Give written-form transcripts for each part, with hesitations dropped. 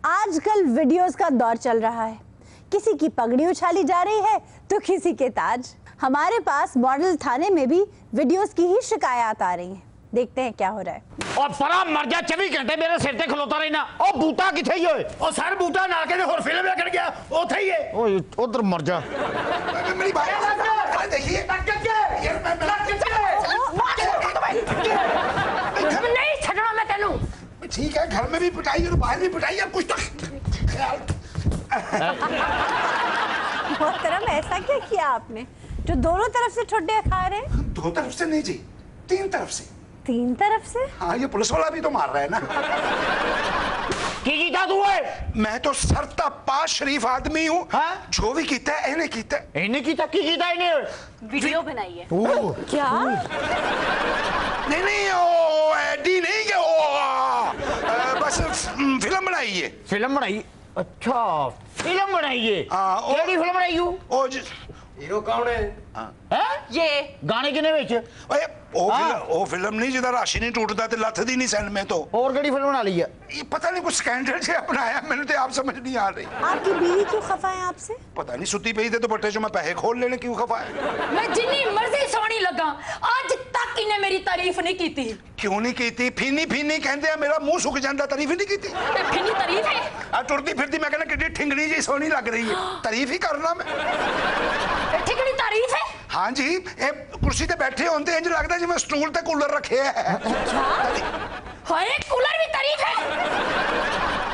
आजकल वीडियोस का दौर चल रहा है, किसी की पगड़ी उछाली जा रही है तो किसी के ताज। हमारे पास मॉडल थाने में भी वीडियोस की ही शिकायत आ रही हैं। देखते हैं क्या हो रहा है। और परा मर जा 24 घंटे मेरे सिर ते खलोता रहना। ओ बूटा किथे ही ओए? ओ सर बूटा ना के और फिल्म लेकर गया ओथे ही है। ओए उधर मर जा। मेरी बात देखिए नहीं छड़ना मैं तेनू। ठीक है, घर में भी पिटाई और बाहर भी पिटाई, अब कुछ तो ख्याल। मोहतरम, ऐसा क्या किया आपने जो दोनों तरफ से ठुड्डे खा रहे हैं? दो तरफ से नहीं जी, तीन तरफ से। तीन तरफ से? हाँ, ये पुलिस वाला भी तो मार रहा है ना। की तू है? मैं तो सरता पास शरीफ आदमी हूँ। हाँ? जो भी कीता है इन्हें कीता है। इन्हें कीता की कीता इन्हें? वीडियो बनाई है। क्या? नहीं ओ एडी नहीं के बस फिल्म बनाई है। फिल्म बनाई? अच्छा फिल्म बनाई है। केड़ी फिल्म बनाई यू? ओ हीरो कौन है? हैं? ये गाने किने विच? ओए ओ फिल्म नहीं जिदा राशि नहीं टूटता ते लथ दी नहीं सैन में तो। और केड़ी फिल्म बना ली है? ये पता नहीं कुछ स्कैंडल से बनाया, मैंने तो आप समझ नहीं आ रही। आपकी बीवी क्यों खफा है आपसे? पता नहीं, सुती पई थे तो बट्टे जो मैं पैसे खोल लेने क्यों खफा है। मैं जिन्नी मर्जी सोनी लगा, आज तक इन्हें मेरी तारीफ नहीं की थी। क्यों नहीं की थी? फीनी फीनी कहते हैं, मेरा मुंह सुख जाता, तारीफ ही नहीं की थी। फिर तारीफ है? आ टुरती फिरती मैं कहना कितनी ठिंगनी जी सोनी लग रही है, तारीफ ही करना मैं। ठिकड़ी तारीफ है? हाँ जी, ये कुर्सी ते बैठे होते हैं, लगता जिवें स्टूल ते कूलर रखे है। हाय कूलर भी तारीफ है?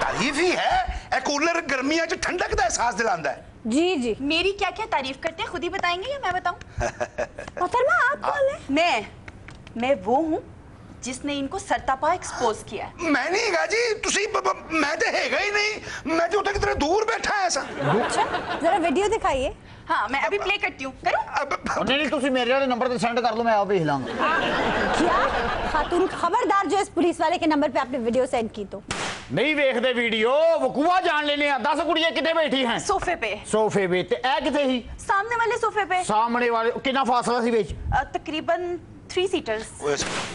तारीफ ही है, ये कूलर गर्मियां च ठंडक का एहसास दिलाता है। जी जी। मेरी क्या क्या तारीफ करते हैं, खुद ही बताएंगे या मैं बताऊं? मोहतरमा, आप कौन है? मैं वो हूँ जिसने इनको सरतापा एक्सपोज किया है। मैं नहीं गा जी, तुसी मैं तो हैगा ही नहीं, मैं तो कितने दूर बैठा है ऐसा। अच्छा, जरा वीडियो दिखाइए। हाँ, मैं अभी प्ले करती हूँ, करूँ? नहीं तुसी मेरे वाले नंबर पे सेंड कर लो, मैं आप भेज लाऊंगा। क्या खातून, खबरदार जो इस पुलिस वाले के नंबर पे आपने वीडियो सेंड की तो। नहीं देखते वीडियो, वकूआ जान लेने 10 कुड़ियां कितने बैठी हैं सोफे पे। सोफे पे ते ए किथे ही? सामने वाले सोफे पे। सामने वाले कितना फासला सी बेच? तकरीबन 3 सीटर्स।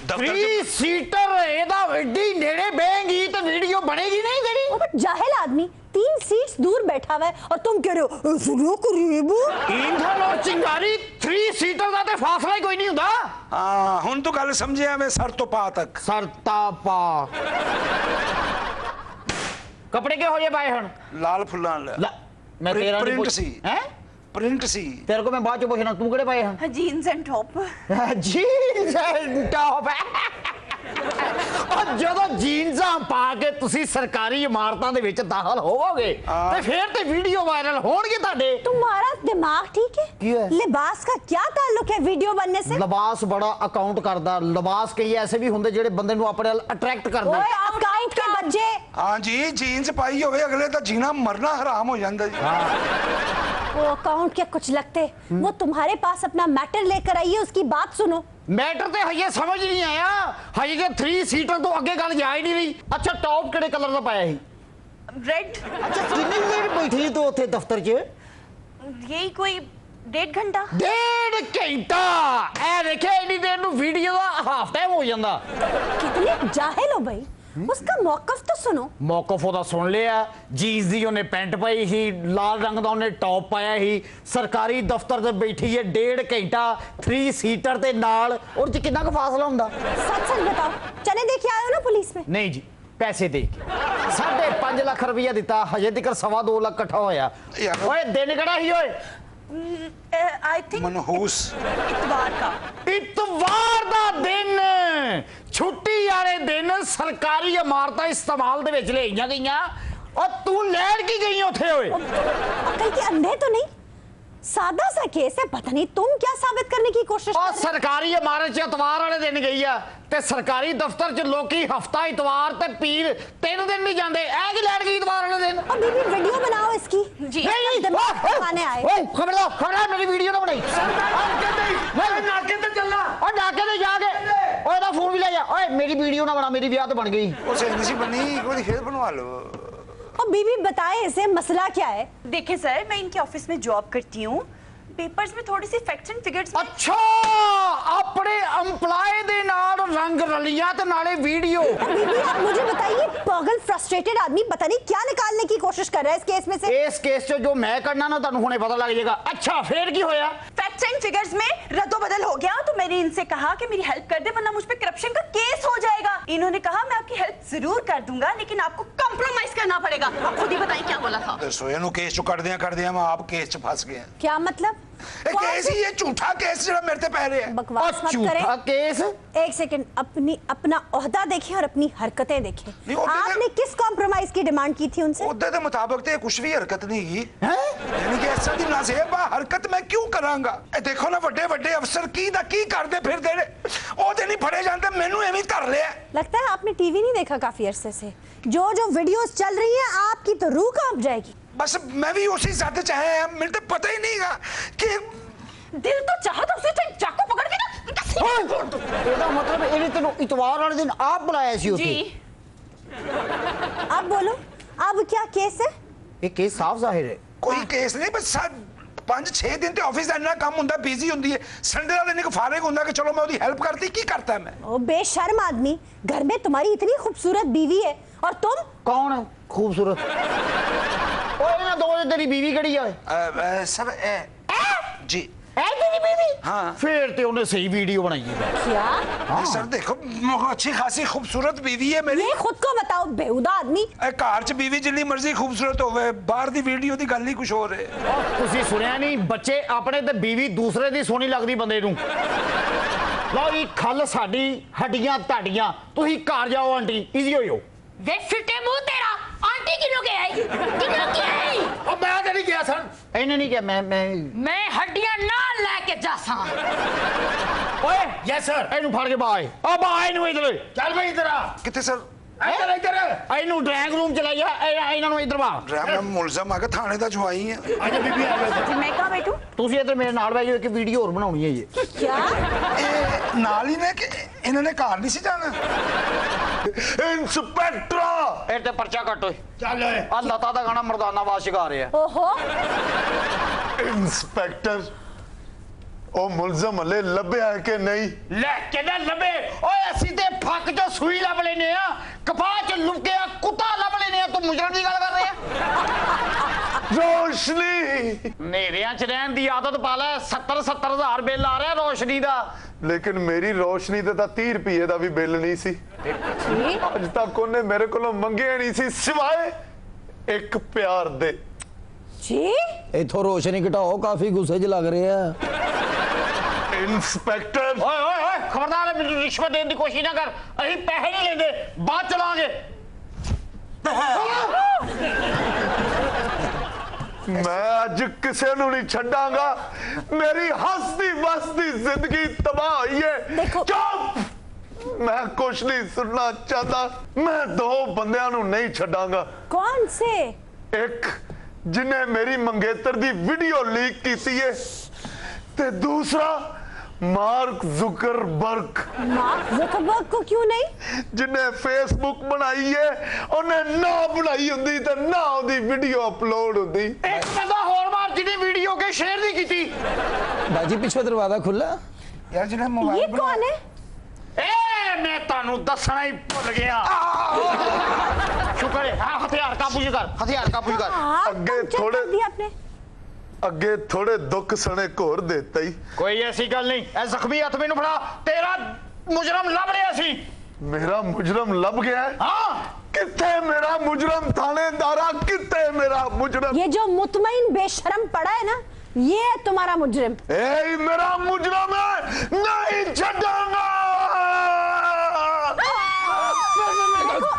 3 सीटर एदा एडी नेड़े बेंगी तो वीडियो बनेगी नहीं तेरी। ओ बट जाहिल आदमी 3 सीट्स दूर बैठा हुआ है और तुम कह रहे हो सुनो करीबू। ईंधन और चिंगारी 3 सीटर दा ते फासला ही कोई नहीं हुंदा। हां हुन तो गल समझिया मैं, सर तो पा तक। सरतापा कपड़े के हो जे पाए हन? लाल फुल्लां मैं तेरा नहीं प्रिंट सी हैं? प्रिंट सी तेरे को मैं बाद च पूछना, तू केड़े पाए हन? Jeans and top. Jeans and top. और ਜਦੋਂ ਜੀਨਸਾਂ ਪਾ ਕੇ ਤੁਸੀਂ ਸਰਕਾਰੀ ਇਮਾਰਤਾਂ ਦੇ ਵਿੱਚ ਦਾਖਲ ਹੋਵੋਗੇ ਤੇ ਫਿਰ ਤੇ ਵੀਡੀਓ ਵਾਇਰਲ ਹੋਣਗੇ ਤੁਹਾਡੇ। तुम्हारा दिमाग ठीक है? क्यों है? लिबास का क्या ताल्लुक है वीडियो बनने से? ਲਿਬਾਸ ਬੜਾ ਅਕਾਊਂਟ ਕਰਦਾ, ਲਿਬਾਸ ਕਈ ਐਸੇ ਵੀ ਹੁੰਦੇ ਜਿਹੜੇ ਬੰਦੇ ਨੂੰ ਆਪਣੇ ਵੱਲ ਅਟਰੈਕਟ ਕਰਦੇ। ओए अकाउंट के बच्चे। हाँ जी, जीन्स पाई होवे अगले तो जीना मरना हराम हो जाता जी। वो अकाउंट के कुछ लगते, वो तुम्हारे पास अपना मैटर लेकर आइए, उसकी बात सुनो। मैटर ਤੇ ਹਜੇ ਸਮਝ ਨਹੀਂ ਆਇਆ, ਹਜੇ ਕਿ 3 ਸੀਟਰ ਤੋਂ ਅੱਗੇ ਗੱਲ ਜਾ ਹੀ ਨਹੀਂ ਰਹੀ। ਅੱਛਾ ਟੌਪ ਕਿਹੜੇ ਕਲਰ ਦਾ ਪਾਇਆ ਸੀ? रेड। ਅੱਛਾ ਕਿੰਨੀ ਦੇਰ ਬੈਠੀ ਤੂੰ ਉੱਥੇ ਦਫ਼ਤਰ 'ਚ? यही कोई 1.5 घंटा। 1.5 ਘੰਟਾ? ਐ ਦੇਖਿਆ ਇੰਨੀ ਦੇਰ ਨੂੰ ਵੀਡੀਓ ਦਾ ਹਾਫ ਟਾਈਮ ਹੋ ਜਾਂਦਾ। कितने जाहिल हो भाई, उसका मौकफ तो सुनो। ਮੌਕਫ ਉਹਦਾ ਸੁਣ ਲਿਆ, ਜੀਨਸ ਦੀ ਉਹਨੇ ਪੈਂਟ ਪਾਈ ਸੀ, ਲਾਲ ਰੰਗ ਦਾ ਉਹਨੇ ਟੌਪ ਪਾਇਆ ਸੀ, ਸਰਕਾਰੀ ਦਫ਼ਤਰ ਤੇ ਬੈਠੀ ਹੈ 1.5 ਘੰਟਾ 3 ਸੀਟਰ ਤੇ ਨਾਲ, ਔਰ ਚ ਕਿੰਨਾ ਕੁ ਫਾਸਲਾ ਹੁੰਦਾ? सच सच बताओ, चने देके आए हो ना पुलिस में? ਨਹੀਂ ਜੀ, ਪੈਸੇ ਦੇ ਕੇ 5.5 ਲੱਖ ਰੁਪਇਆ ਦਿੱਤਾ, ਹਜੇ ਤੱਕ 2.25 ਲੱਖ ਇਕੱਠਾ ਹੋਇਆ। ਓਏ ਦਿਨ ਕਿਹੜਾ ਸੀ ਓਏ? आई थिंक मनहूस इतवार का। ਇਤਵਾਰ ਦਾ ਦਿਨ, ਛੁੱਟੀ ਵਾਲੇ ਦਿਨ ਸਰਕਾਰੀ ਇਮਾਰਤਾਂ ਇਸਤੇਮਾਲ ਦੇ ਵਿੱਚ ਲਈਆਂ ਗਈਆਂ। और तू लैंड की गई उठे हुए? अकल के अंधे तो नहीं, सादा सा केस है, पता नहीं तुम क्या साबित करने की कोशिश और सरकारी इमारत च इतवार वाले दिन गई है ते सरकारी दफ्तर च लोकी हफ्ता इतवार ते पीर 3 दिन नहीं जाते, ऐ की लैंड गई इतवार वाले दिन? अभी भी वीडियो बनाओ इसकी। जी। नहीं दिमाग खाने आए। ओए खबरदार मेरी वीडियो ना बनाई। नाके ते चलना और नाके ते जाके ओए दा फोन भी ले जा। ओए मेरी वीडियो ना बना, मेरी ब्याह तो बन गई। उसे नहीं बनी, कोई फिर बनवा लो। और बीबी बताए इसे मसला क्या है? देखें सर, मैं इनके ऑफिस में जॉब करती हूँ, पेपर्स में थोड़ी सी फैक्ट्स एंड फिगर्स में अच्छा अपने एम्प्लॉय दे नाल रंग रलियां ते नाले वीडियो। बीबी आप मुझे बताइए, पागल फ्रस्ट्रेटेड आदमी पता नहीं क्या निकालने की कोशिश कर रहा है इस केस में से। इस केस च जो मैं करना ना तुहानू हुणे पता लग जाएगा। अच्छा फिर की होया? फैक्ट्स एंड फिगर्स में रद्दो बदल हो गया, तो मैंने इनसे कहा कि मेरी हेल्प कर दे वरना मुझ पे करप्शन का केस हो जाएगा। इन्होंने कहा मैं आपकी हेल्प जरूर कर दूंगा लेकिन आपको कॉम्प्रोमाइज करना पड़ेगा। आप खुद ही बताइए क्या बोला था। दसो ਇਹਨੂੰ केस चो कर दिया मैं आप केस च फंस गए। क्या मतलब? केस ही ये झूठा केस जो मेरे ते पै रहा है। बकवास मत झूठा करें। केस? एक सेकंड, अपना ओहदा देखें और अपनी हरकतें देखें। नहीं, ओहदे आपने किस कॉम्प्रोमाइज की डिमांड की थी उनसे? ओहदे दे मुताबिक ते कुछ भी हरकत नहीं की यानी कि ऐसा दी नाज़ेब हरकत मैं क्यों करांगा। ए देखो ना बड़े बड़े अफसर की दा की करदे फिरदे ने, ओहदे नहीं फड़े जांदे, मेनू एवें कर लिया। लगता है आपने टीवी नहीं देखा काफी अरसे से। जो वीडियोस चल रही हैं आपकी तो रूह कांप जाएगी। बस मैं भी उसी साथ चाहे मेरे तो पता ही नहीं कि दिल तो चाहता उसे चाकू पकड़ के ना। ਇਹਦਾ ਮਤਲਬ ਇਹਨੇ ਤੈਨੂੰ ਇਤਵਾਰ ਵਾਲੇ ਦਿਨ ਆਪ ਬੁਲਾਇਆ ਸੀ ਉੱਥੇ। जी अब बोलो, अब क्या केस है? ਇਹ ਕੇਸ ਸਾਫ਼ ਜ਼ਾਹਿਰ ਹੈ। कोई केस नहीं, बस 5-6 दिन ते ऑफिस दा इन्ना काम हुंदा, बिजी हुंदी है, संडे वाले दिन को फारिग हुंदा कि चलो मैं ओदी हेल्प करती। की करता है मैं? ओ बेशर्म आदमी, घर में तुम्हारी इतनी खूबसूरत बीवी है और तुम? कौन है खूबसूरत? ओए ना दो तेरी बीवी कड़ी है सब जी है तेरी बीवी? हाँ। फिर ते उन्हें सही वीडियो बनाई है। क्या? सर देखो अच्छी खासी खूबसूरत बीवी है मेरी। ये खुद को बताओ बेहुदा आदमी। घर च बीवी जिन्नी मर्जी खूबसूरत होवे, बाहर दी वीडियो दी गल ही कुछ और है। ਤੁਸੀਂ ਸੁਣਿਆ ਨਹੀਂ, ਬੱਚੇ ਆਪਣੇ ਤੇ ਬੀਵੀ ਦੂਸਰੇ ਦੀ ਸੋਹਣੀ ਲੱਗਦੀ ਬੰਦੇ ਨੂੰ। ਲਓ ਜੀ ਖੱਲ ਸਾਡੀ ਹੱਡੀਆਂ ਤੁਹਾਡੀਆਂ, ਤੁਸੀਂ ਘਰ ਜਾਓ ਆਂਟੀ, ਈਜ਼ੀ ਹੋਇਓ। ਵੇ ਫਿੱਟੇ ਮੂੰਹ ਤੇਰਾ, ਆਂਟੀ ਕਿਨੂੰ ਗਿਆ ਈ? ਕਿਨੂੰ ਗਿਆ ਈ? ਉਹ ਮੈਂ ਤੇ ਨਹੀਂ ਗਿਆ ਸਰ, ਇਹਨੇ ਨਹੀਂ ਕਿਹਾ। ਮੈਂ ਹੱਡੀਆਂ ਨਾਲ ਲੈ ਕੇ ਜਾਸਾਂ। ਓਏ ਯੈਸ ਸਰ, ਇਹਨੂੰ ਫੜ ਕੇ ਬਾਏ ਆ ਬਾਏ ਨੂੰ ਇਧਰ ਚੱਲ ਬਈ ਇਧਰ ਆ। कितने सर? ਇੱਧਰ ਇੱਧਰ ਇਹਨੂੰ ਡਰਾਇੰਗ ਰੂਮ ਚ ਲੈ ਜਾ, ਇਹਨਾਂ ਨੂੰ ਇਧਰ ਵਾ। मैं मुलजम आ के थाने दा जवाई है। ਆਜਾ ਬੀਬੀ ਆ ਜਾ। जी मैं कहाँ बैठूं? ਤੁਸੀਂ ਇੱਧਰ ਮੇਰੇ ਨਾਲ ਬਹਿ ਜਾਓ, ਇੱਕ ਵੀਡੀਓ ਹੋਰ ਬਣਾਉਣੀ ਹੈ ਜੀ। क्या? ए नाल ही ने कि इन्होंने घर नहीं सी जाना। इंस्पेक्टर ਇਹ ਤੇ ਪਰਚਾ ਕੱਟ ਓਏ। ਚੱਲ ਓਏ ਆ ਲਤਾ ਦਾ ਗਾਣਾ ਮਰਦਾਨਾ ਆਵਾਜ਼ ਸ਼ਿਕਾ ਰਿਹਾ। ओहो, इंस्पेक्टर ਉਹ ਮੁਲਜ਼ਮ ਹਲੇ ਲੱਭਿਆ ਹੈ ਕਿ ਨਹੀਂ? ਲੈ ਕਿਹਦਾ ਲੱਭੇ ਓਏ, ਅਸੀਂ ਤੇ ਫੱਕ ਚੋਂ ਸੂਈ ਲੱਭ ਲੈਨੇ ਆ, ਕਪਾਹ ਚ ਲੁਕਿਆ ਕੁੱਤਾ ਲੱਭ ਲੈਨੇ ਆ। ਤੂੰ ਮੁਜਰਮ ਦੀ ਗੱਲ ਕਰ ਰਿਹਾ? ਰੋਸ਼ਨੀ ਨੇਰਿਆਂ ਚ ਰਹਿਣ ਦੀ ਆਦਤ ਪਾ ਲੈ। 70 ਹਜ਼ਾਰ ਬਿੱਲ ਆ ਰਿਹਾ ਰੋਸ਼ਨੀ ਦਾ। ਲੇਕਿਨ ਮੇਰੀ ਰੋਸ਼ਨੀ ਤੇ ਤਾਂ 30 ਰੁਪਏ ਦਾ ਵੀ ਬਿੱਲ ਨਹੀਂ ਸੀ। ਅੱਜ ਤੱਕ ਉਹਨੇ ਮੇਰੇ ਕੋਲੋਂ ਮੰਗਿਆ ਨਹੀਂ ਸੀ ਸਿਵਾਏ ਇੱਕ ਪਿਆਰ ਦੇ। जी? इथों रोशनी घटाओ, काफी गुस्से च लग रहे हैं। इंस्पेक्टर ਓਏ ਓਏ ਓਏ ਖਬਰਦਾਰ, ਮੈਨੂੰ ਰਿਸ਼ਵਤ ਦੇਣ ਦੀ ਕੋਸ਼ਿਸ਼ ਨਾ ਕਰ। ਅਸੀਂ ਪੈਸੇ ਨਹੀਂ ਲੈਂਦੇ, ਬਾਅਦ ਚਲਾਂਗੇ। ਮੈਂ ਅੱਜ ਕਿਸੇ ਨੂੰ ਨਹੀਂ ਛੱਡਾਂਗਾ। ਮੇਰੀ ਹੱਸਦੀ ਵਸਦੀ ਜ਼ਿੰਦਗੀ ਤਬਾਹ ਹੋਈ ਹੈ। ਦੇਖੋ। ਚੁੱਪ, ਮੈਂ ਕੁਛ ਨਹੀਂ ਸੁਣਨਾ ਚਾਹਤਾ। ਮੈਂ ਦੋ ਬੰਦਿਆਂ ਨੂੰ ਨਹੀਂ ਛੱਡਾਂਗਾ। कौन से? ਇੱਕ जिन्हें मेरी मंगेतर दी वीडियो लीक की है ते दूसरा मार्क जुकरबर्ग मार्क जुकरबर्ग को क्यों नहीं? जिन्हें फेसबुक बनाई है उन्हें ना बनाई हुंदी ते ना ओदी वीडियो अपलोड हुंदी। ਇੱਕ ਬੰਦਾ ਹੋਰ ਮਾਰ ਜਿਹਨੇ ਵੀਡੀਓ ਕੇ ਸ਼ੇਅਰ ਨਹੀਂ ਕੀਤੀ। बाजी पीछे दरवाजा खुला। यार जिन्हें ये मोबाइल कौन है? ਏ ਮੈਂ ਤੁਹਾਨੂੰ ਦੱਸਣਾ ਹੀ ਭੁੱਲ ਗਿਆ। ਸ਼ੁਕਰ ਹੈ। ਹਾਂ ਹਥਿਆਰ ਕਾਬੂ ਕਰ, ਹਥਿਆਰ ਕਾਬੂ ਕਰ। हाँ, अगे पंचर थोड़े- कर दिया आपने। ਅੱਗੇ ਥੋੜੇ ਦੁੱਖ ਸਣੇ ਘੋਰ ਦੇਤਾ ਹੀ। ਕੋਈ ਐਸੀ ਗੱਲ ਨਹੀਂ। ਇਹ ਜ਼ਖਮੀ ਹੱਥ ਮੈਨੂੰ ਫੜਾ। ਤੇਰਾ ਮੁਜਰਮ ਲੱਭ ਰਿਹਾ ਸੀ। मेरा मुजरम लब गया है। ਹਾਂ कित्थे मेरा मुजरम थानेदारा, कित्थे मेरा मुजरम? ये जो मुतमईन बेशरम पड़ा है ना, ये है तुम्हारा मुजरिम। ए मेरा मुजरम है, नहीं छड़ांगा।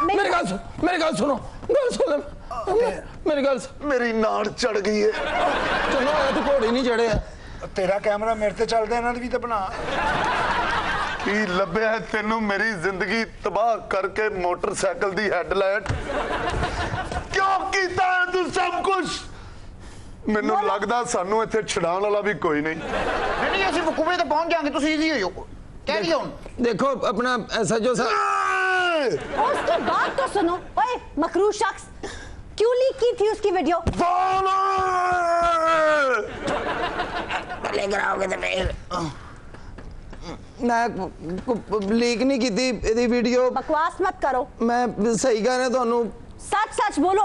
मेरी गल सुनो, मेरी गल सुनो, गल सुन ले। मेरी गल सुन। मेरी नाड़ चढ़ गई है। चलो आया तो घोड़े नहीं चढ़े है। तेरा कैमरा मेरे ते चलदा, इन्हां दी भी ते बना। की लभ्या है तेनू मेरी जिंदगी तबाह करके मोटरसाइकिल दी हेडलाइट? क्यों कीता है तू सब कुछ? मैनू लगदा सानू इत्थे छड़ाउण वाला भी कोई नहीं। ਨਹੀਂ ਅਸੀਂ ਮੁਕੂਬੇ ਤੇ ਪਹੁੰਚ ਜਾਾਂਗੇ। ਤੁਸੀਂ ਈਜ਼ੀ ਹੋਇਓ। ਕਹਿ ਰਹੀ ਹੁਣ देखो अपना SHO साहब, और उसकी बात तो सुनो। ओए मकरूह शख्स, क्यों लीक की थी उसकी वीडियो? फोन कले कराओगे तो फिर मैं लीक नहीं की थी एदी वीडियो। बकवास मत करो। मैं सही कह रहा थानू। सच सच बोलो।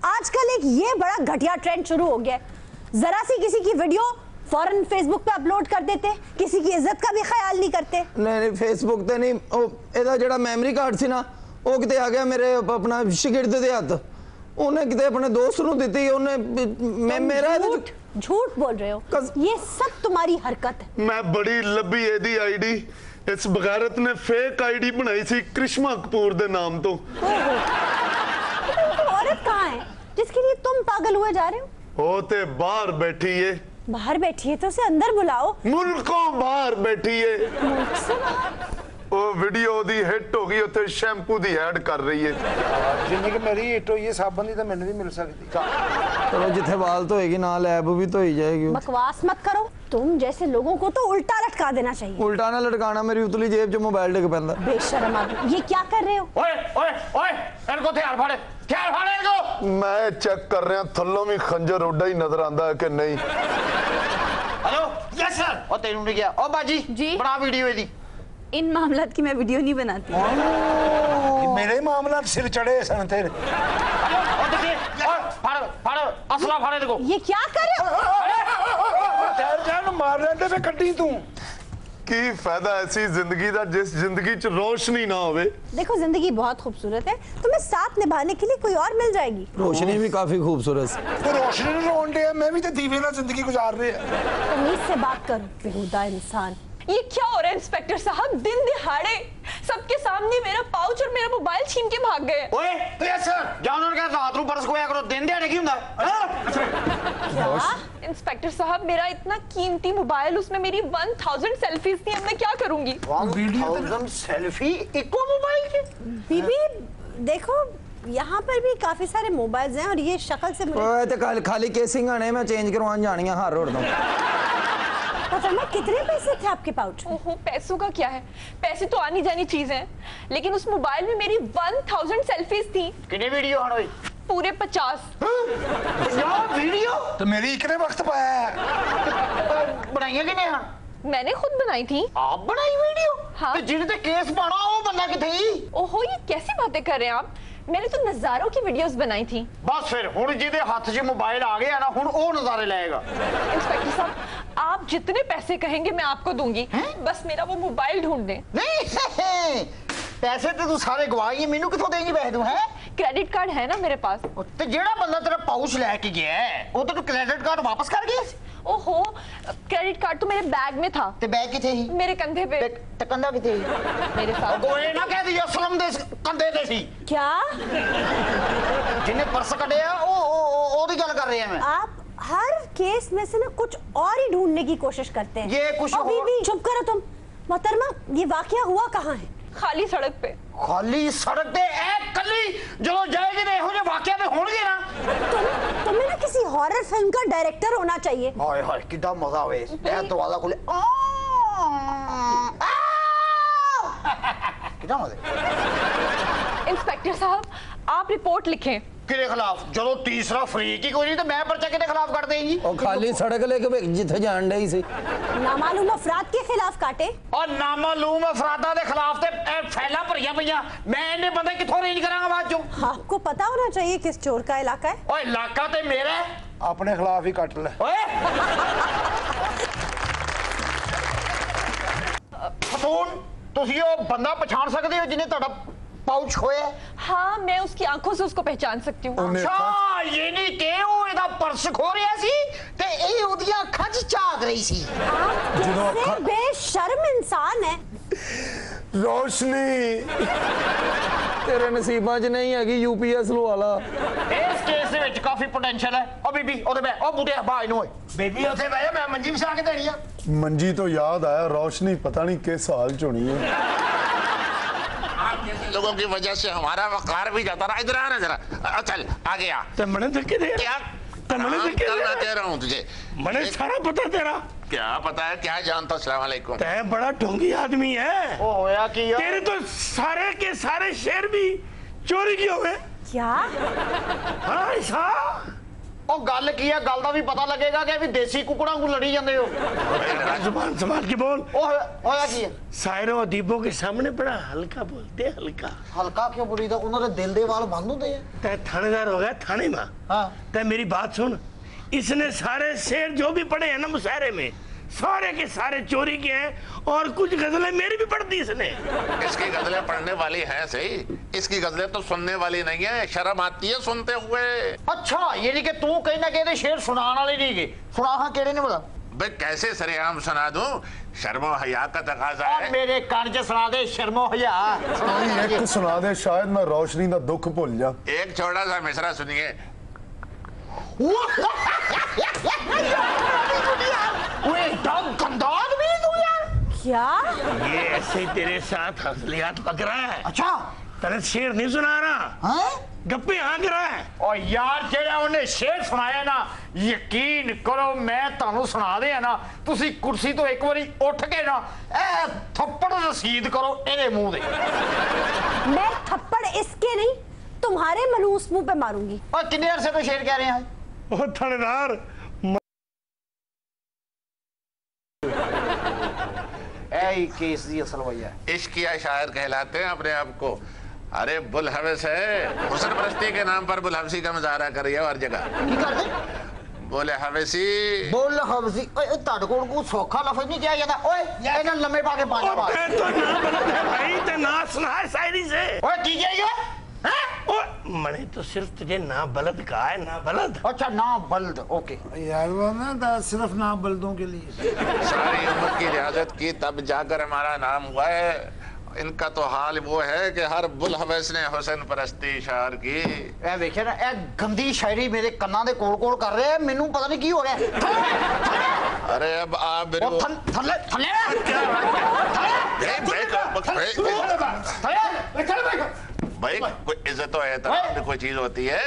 आजकल एक ये बड़ा घटिया ट्रेंड शुरू हो गया है, जरा सी किसी की वीडियो फौरन फेसबुक पे अपलोड कर देते, किसी की इज्जत का भी ख्याल नहीं करते। नहीं फेसबुक ते नहीं, एदा जेड़ा मेमोरी कार्ड सी ना वो किते आ गया मेरे अपना शिगिर्द दे हत्थ, उन्हें किते अपने दोस्त नू दित्ती, उन्हें मेरा झूठ बोल रहे हो। ये सब तुम्हारी हरकत है। मैं बड़ी लंबी एदी आईडी इस बगैरत ने फेक आईडी बनाई सी करिश्मा कपूर दे नाम तो। औरत कहाँ है जिसके लिए तुम पागल हुए जा रहे हो? वो ते बाहर बैठी है। बाहर बैठी है तो उसे अंदर बुलाओ। मुल्कों बाहर बैठी है। मुल्क से बाहर? वो वीडियो दी हिट हो गई, उत्ते शैम्पू दी ऐड कर रही है। जिन्नी कि मेरी हिट हुई है साबन दी तो मैंने भी मिल सकती। चलो जिथे वाल तो होएगी ना लैब भी तो ही जाएगी। बकवास मत करो। तुम जैसे लोगों को तो उल्टा लटका देना चाहिए। उल्टा ना लटकाना, मेरी उतली जेब च मोबाइल डिग पैंदा। बेशर्म आदमी, ये क्या कर रहे हो? ओए ओए ओए इनको हथियार फाड़े इनको। मैं चेक कर रहा थल्लों भी खंजर उड्डा ही नजर आंदा है कि नहीं। Hello yes sir. ओ तेनू नहीं गया। ओ बाजी जी? बना वीडियो एदी। इन मामलात की मैं वीडियो नहीं बनाती। मेरे मामला सिर चढ़े सन तेरे। ओ देखिए फाड़ फाड़ असला फाड़े देखो। ये क्या कर रहे हो? ठहर जान मार रहे थे कट्टी तू। की फायदा ऐसी जिंदगी दा जिस जिंदगी च रोशनी ना होवे। देखो जिंदगी बहुत खूबसूरत है, तुम्हें साथ निभाने के लिए कोई और मिल जाएगी। रोशनी भी काफी खूबसूरत है। तो रोशनी ने रोन दिया, मैं भी तो दीवे ना जिंदगी गुजार रही है। तमीज से बात करो बेहुदा इंसान। ये क्या हो रहा है इंस्पेक्टर साहब? दिन दिहाड़े सबके सामने मेरा पाउच और मेरा मोबाइल छीन के भाग गए। ओए यस सर जानो ने कहा रात नु परस कोया करो, दिन दिहाड़े की हुंदा। क्या? इंस्पेक्टर साहब मेरा इतना कीमती मोबाइल, उसमें मेरी 1000 सेल्फीज थी, अब मैं क्या करूंगी? 1000 सेल्फी इको मोबाइल के। बीबी देखो यहाँ पर भी काफी सारे मोबाइल्स हैं और ये शक्ल से मुझे ओए ते खाली केसिंग आने मैं चेंज करवाने जानी है हर रोड तो। पता कितने पैसे थे आपके पाउच में? ओहो पैसों का क्या है, पैसे तो आनी जानी चीज है, लेकिन उस मोबाइल में मेरी 1000 सेल्फीज थी। कितने वीडियो हन होई? पूरे 50। यार वीडियो तो मेरी इतने वक्त पाया है। बनाइए किने हन? मैंने खुद बनाई थी। आप बनाई वीडियो? हाँ। ते जिने ते केस पाना वो बंदा किथे ही? ओहो ये कैसी बातें कर रहे हैं आप? मैंने तो नजारों की वीडियोस बनाई थी। बस फिर हुन जिदे हाथ 'च मोबाइल आ गया ना हुन ओ नजारे लाएगा। इंस्पेक्टर साहब आप जितने पैसे कहेंगे मैं आपको दूंगी, बस मेरा वो मोबाइल ढूंढ दें। नहीं पैसे तो तू सारे गवाई मेनू किथों देंगी पैसे तू? है क्रेडिट कार्ड है ना मेरे पास। ते जेड़ा बंदा तेरा पाउच लेके गया है वो तो तू क्रेडिट कार्ड वापस कर गया? ओहो क्रेडिट कार्ड तो मेरे बैग में था। ते बैग किथे ही? मेरे कंधे पे। ते कंधा किथे ही? मेरे साथ। कोई ना कह दी असलम दे कंधे ते सी। क्या? जिन्हें पर्स कढ़िया ओ दी गल कर रहे हैं मैं। आप हर केस में से ना कुछ और ही ढूंढने की कोशिश करते हैं। ये कुछ और- बीबी चुप करो तुम। मोहतरमा ये वाकया हुआ कहाँ है? खाली सड़क पे। खाली सड़क ते ए कली जो जाएगी ने हो जे वाकया ते होणगे ना। तुम्हें ना किसी हॉरर फिल्म का डायरेक्टर होना चाहिए। हाय हाय कितना मजा आवे ए दरवाजा खुले कितना मजा। इंस्पेक्टर साहब आप रिपोर्ट लिखें। किरे खिलाफ? चलो तीसरा फ्री की कोई नहीं तो मैं पर्चा किने खिलाफ कर देंगी? और खाली सड़क लेके जिथे जान रही सी नामालूम अफराद के खिलाफ काटे और नामालूम अफरादा दे खिलाफ ते फैला भरिया पईयां मैं इन्ने बंदे किथों रेंज करांगा बाद चो? आपको पता होना चाहिए किस चोर का इलाका है। ओए इलाका ते मेरा है। अपने खिलाफ ही कट ले। ओए फतून तुसी ओ बंदा पहचान सकदे हो जिन्हें ਤੁਹਾਡਾ पाउच खोया? हाँ मैं उसकी आंखों से उसको पहचान सकती हूँ। अच्छा ये नहीं के ओ एदा पर्स खो रिया सी ते ए ओदियां अखां च झाग रही सी। कैसे बेशर्म इंसान है। रोशनी तेरे नसीबां च नहीं हैगी यूपीएस लवा ला। इस केस दे विच काफी पोटेंशियल है। ओ बीबी ओदे बे ओ बूटे बाय नु बेबी उथे बे मैं मंजी विछा के देनी आ। मंजी तो याद आया रोशनी पता नहीं किस हाल च होनी है। लोगों की वजह से हमारा वकार भी जाता रहा। इधर आना जरा चल आ गया। तो मने धक्के दे क्या मने धक्के करना दे रहा हूँ तुझे? मने सारा पता तेरा क्या पता है क्या जानता? अस्सलाम वालेकुम। तै बड़ा ढोंगी आदमी है। ओ होया की यार तेरे तो सारे के सारे शेर भी चोरी किए हुए। क्या? हाँ ऐसा ਉਹ ਗੱਲ ਕੀ ਹੈ ਗੱਲ ਦਾ ਵੀ ਪਤਾ ਲੱਗੇਗਾ ਕਿ ਵੀ ਦੇਸੀ ਕੁਕੜਾਂ ਨੂੰ ਲੜੀ ਜਾਂਦੇ ਹੋ जुबान संभाल के बोल ਉਹ ਹੋਇਆ ਕੀ ਹੈ सायरों अदीबों के सामने बड़ा हल्का बोलते हल्का ਹਲਕਾ ਕਿਉਂ ਬੋਲੀਦਾ ਉਹਨਾਂ ਦੇ ਦਿਲ ਦੇ ਵਾਲ ਬੰਦ ਹੁੰਦੇ ਆ तै थानेदार हो गया थाने में हाँ तै मेरी बात सुन इसने सारे शेर जो भी पढ़े हैं ना मुशायरे में सारे के सारे चोरी के हैं और कुछ गजलें मेरी भी पढ़ दी इसने इसकी गजलें पढ़ने वाली हैं सही, इसकी गजलें तो सुनने वाली नहीं है, शर्म आती है सुनते हुए। अच्छा ये नहीं कि तू कहीं ना कहीं शेर सुनाने वाले नहीं के सुना हाँ केड़े ने बता भाई कैसे सरेआम सुना दूं, शर्मो हया का तकाजा और है। मेरे कान च सुना दे शर्मो हया एक सुना दे शायद मैं रोशनी दा दुख भूल जा। एक छोटा सा मिसरा सुनिए। क्या ये ऐसे ही तेरे साथ हंसलियात पक रहा है। अच्छा तेरे शेर नहीं सुना रहा, गप्पे हाँक रहा है। और यार जेड़ा उन्हें शेर सुनाया ना यकीन करो मैं तानू सुना दे ना तुसी कुर्सी तो एक बारी उठ के ना ए थप्पड़ रसीद करो एदे मुंह दे मैं थप्पड़ इसके नहीं तुम्हारे मनूस मुंह पे मारूंगी। और कितने अरसे तो शेर कह रहे हैं ओ थानेदार ऐ केस दी असल वजह है इश्किया शायर कहलाते हैं अपने आप को। अरे बुल हवस है, हुस्न परस्ती के नाम पर बुल हवसी का मुजाहरा कर रही है हर जगह। की करदे बोले हवसी बोल हवसी ओए ताड़ कोल को सौखा लफ्ज नहीं किया जाता ओए इन्हें लम्बे पाके पानी ओ मार तै तो ना गलत है भाई, तै ना सुना है शायरी से। ओए की किया ये हैं ओ मैंने तो सिर्फ तुझे ना बलद कहा है, ना बलद। अच्छा ना बल्द ओके यार वो ना सिर्फ ना बल्दों के लिए सारी उम्र की रियाजत की तब जाकर हमारा नाम हुआ है। इनका तो हाल वो है कि हर बुल हवस ने हुस्न परस्ती शायर की। ए वेखे ना ए गंदी शायरी मेरे कन्ना दे कोल कर रहे मेनू पता नहीं की हो गया अरे अब आप ओ थल्ले थल्ले भाई कोई इज्जत और एहतराम की कोई चीज होती है।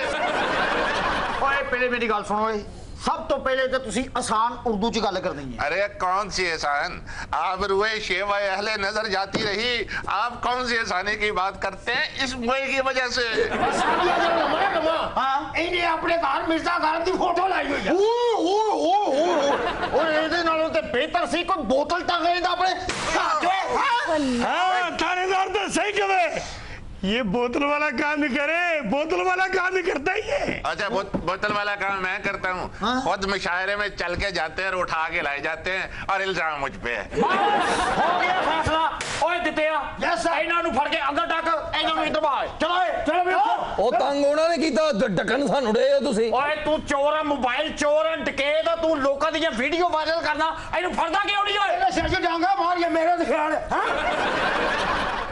ओए पहले मेरी गल सुनो ओए सब तो पहले तो तुसी आसान उर्दू च गल करनी है। अरे कौन सी एहसान, आप रुए शेवा अहले नजर जाती रही, आप कौन सी एहसानी की बात करते हैं इस मुए की वजह से। हां इन्हें अपने घर मिर्जा गालिब दी फोटो लाई हुई है और ਇਹਦੇ ਨਾਲੋਂ ਤੇ ਬਿਹਤਰ ਸੀ ਕੋਈ ਬੋਤਲ ਟੰਗ ਲੈਂਦਾ ਆਪਣੇ हाँ थानेदार तो सही कहे, ये बोतल वाला काम ही करे, बोतल वाला काम ही करता ही है। अच्छा बोतल वाला काम मैं करता हूँ, खुद मुशायरे में चल के जाते हैं और उठा के लाए जाते हैं और इल्जाम मुझ पे है। हो गया फैसला ओए दित्या यस ਇਹਨਾਂ ਨੂੰ ਫੜ ਕੇ ਅੰਦਰ ਡੱਕ ਇਹਨਾਂ ਨੂੰ ਇੱਧਰ ਬਾਹਰ ਚਲੋ ਚਲੋ ਵੀ ਉਹ ਤੰਗ ਉਹਨਾਂ ਨੇ ਕੀਤਾ ਢੱਕਣ ਸਾਨੂੰ ਡੇ ਤੁਸੀਂ। ਓਏ ਤੂੰ ਚੋਰ ਆ ਮੋਬਾਈਲ ਚੋਰ ਆ ਡਕੈਤ ਆ ਤੂੰ ਲੋਕਾਂ ਦੀਆਂ ਵੀਡੀਓ ਵਾਇਰਲ ਕਰਨਾ ਇਹਨੂੰ ਫੜਦਾ ਕਿਉਂ ਨਹੀਂ ਓਏ ਸਿਰ 'ਚ ਡਾਂਗਾ ਮਾਰ ਗਿਆ ਮੇਰੇ ਤੇ ਖਿਆਲ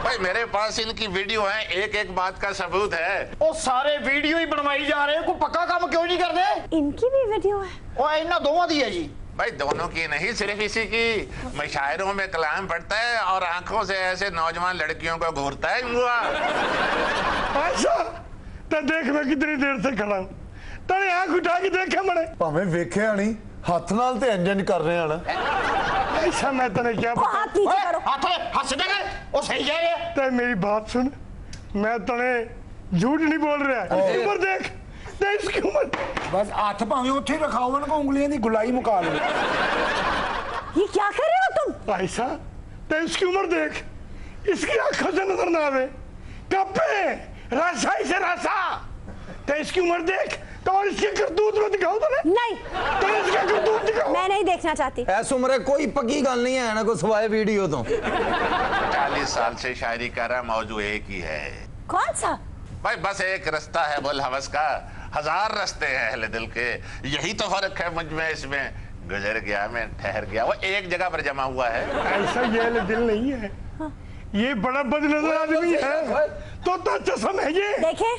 भाई मेरे पास इनकी वीडियो है, एक एक बात का सबूत है। ਉਹ ਸਾਰੇ ਵੀਡੀਓ ਹੀ ਬਣਵਾਈ ਜਾ ਰਹੇ ਕੋਈ ਪੱਕਾ ਕੰਮ ਕਿਉਂ ਨਹੀਂ ਕਰਦੇ इनकी भी वीडियो है। ਓਏ ਇਹਨਾਂ ਦੋਵਾਂ ਦੀ ਹੈ ਜੀ भाई दोनों की नहीं, सिर्फ इसी की। मुशायरों में कलाम पढ़ता है और आंखों से ऐसे नौजवान लड़कियों को घूरता है हुआ। अच्छा तो देख मैं कितनी देर से खड़ा हूँ, तेरी आंख उठा के देखे मरे ਭਾਵੇਂ ਵੇਖਿਆ ਨਹੀਂ ਹੱਥ ਨਾਲ ਤੇ ਇੰਜਨ ਕਰ ਰਹੇ ਹਨ। ऐसा मैं तेने क्या वो बता। हाथ नीचे करो। ਹੱਥ ਹੱਸ ਦੇ ਉਹ ਸਹੀ ਹੈ ਇਹ ते मेरी बात सुन, मैं तेने झूठ नहीं बोल रहा, इसकी उम्र देख, देख इसकी उम्र। बस हाथ भावे ਉੱਥੇ रखाओ उनको उंगलियां दी गुलाई मुका लो। ये क्या कर रहे हो तुम? ऐसा तो इसकी उम्र देख, इसकी आंखों से नजर ना आवे, कपे राशा से राशा। तो इसकी उम्र देख तो और इसके करतूत में दिखाओ तो नहीं तो इसके करतूत दिखाओ। मैं नहीं देखना चाहती। ਐਸ ਉਮਰੇ ਕੋਈ ਪੱਕੀ ਗੱਲ ਨਹੀਂ ਹੈ ਨਾ ਕੋਈ ਸਵਾਏ ਵੀਡੀਓ ਤੋਂ। 40 साल से शायरी कर रहा, मौजू एक ही है कौन सा? भाई, बस एक रास्ता है बुल हवस का, 1000 रास्ते हैं अहले दिल के। यही तो फर्क है मुझ में इसमें, गुजर गया मैं ठहर गया, वो एक जगह पर जमा हुआ है। ऐसा ये दिल नहीं है, ये बड़ा बदनजर आदमी है, तो चश्म है ये। देखे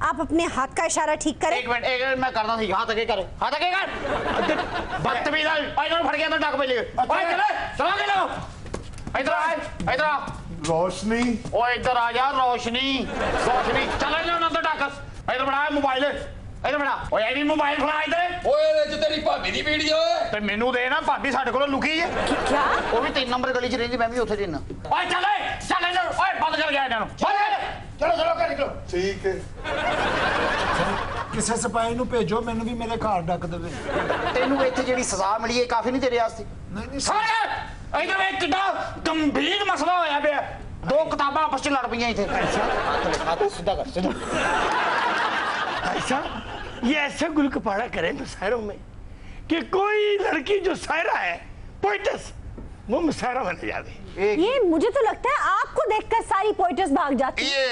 आप अपने हाथ का इशारा ठीक करें। एक मिनट मैं करना थी हाथ आगे कर हाथ आगे कर बदतमीज इधर फड़ गया तो डक पे ले ओए चले चला के लो इधर आ रोशनी ओए इधर आ जा रोशनी चला ले अंदर डक इधर बड़ा मोबाइल इधर बड़ा ओए ये भी मोबाइल फड़ा इधर ਓਏ ਇਹਦੇ ਚ ਤੇਰੀ ਭਾਬੀ ਦੀ ਵੀਡੀਓ ਹੈ। ਤੇ ਮੈਨੂੰ ਦੇ ਨਾ ਭਾਬੀ ਸਾਡੇ ਕੋਲ ਲੁਕੀ ਹੈ क्या? ਉਹ ਵੀ 3 ਨੰਬਰ ਗਲੀ 'ਚ ਰਹਿੰਦੀ ਮੈਂ ਵੀ ਉੱਥੇ ਰਹਿਣਾ ਓਏ ਚੱਲ ਇਧਰ ਓਏ ਬੰਦ ਕਰ ਗਿਆ ਇਹਨਾਂ ਨੂੰ ਚਲੋ ਕਰ ਨਿਕਲੋ ਠੀਕ ਹੈ ਕਿਸੇ ਸਿਪਾਹੀ ਨੂੰ ਭੇਜੋ ਮੈਨੂੰ ਵੀ ਮੇਰੇ ਘਰ ਡੱਕ ਦੇਵੇ। ਤੈਨੂੰ ਇੱਥੇ ਜਿਹੜੀ ਸਜ਼ਾ ਮਿਲੀ ਹੈ ਕਾਫੀ ਨਹੀਂ ਤੇਰੇ ਵਾਸਤੇ? ਨਹੀਂ ਸਾਰੇ ਇਧਰ ਵੇਖ ਕਿੱਡਾ ਗੰਭੀਰ ਮਸਲਾ ਹੋਇਆ ਪਿਆ। ਦੋ ਕਿਤਾਬਾਂ ਆਪਸ ਚ ਲੜ ਪਈਆਂ ਇੱਥੇ। ਸਿੱਧਾ ਕਰ ਸਿੱਧਾ। ऐसा ये ऐसा गुल कपाड़ा करे मुशायरों में कि कोई लड़की जो शायरा है पोइटस वो मुशायरा बन जाए। ये मुझे तो लगता है आपको देखकर सारी पोइटस भाग जाती है। ये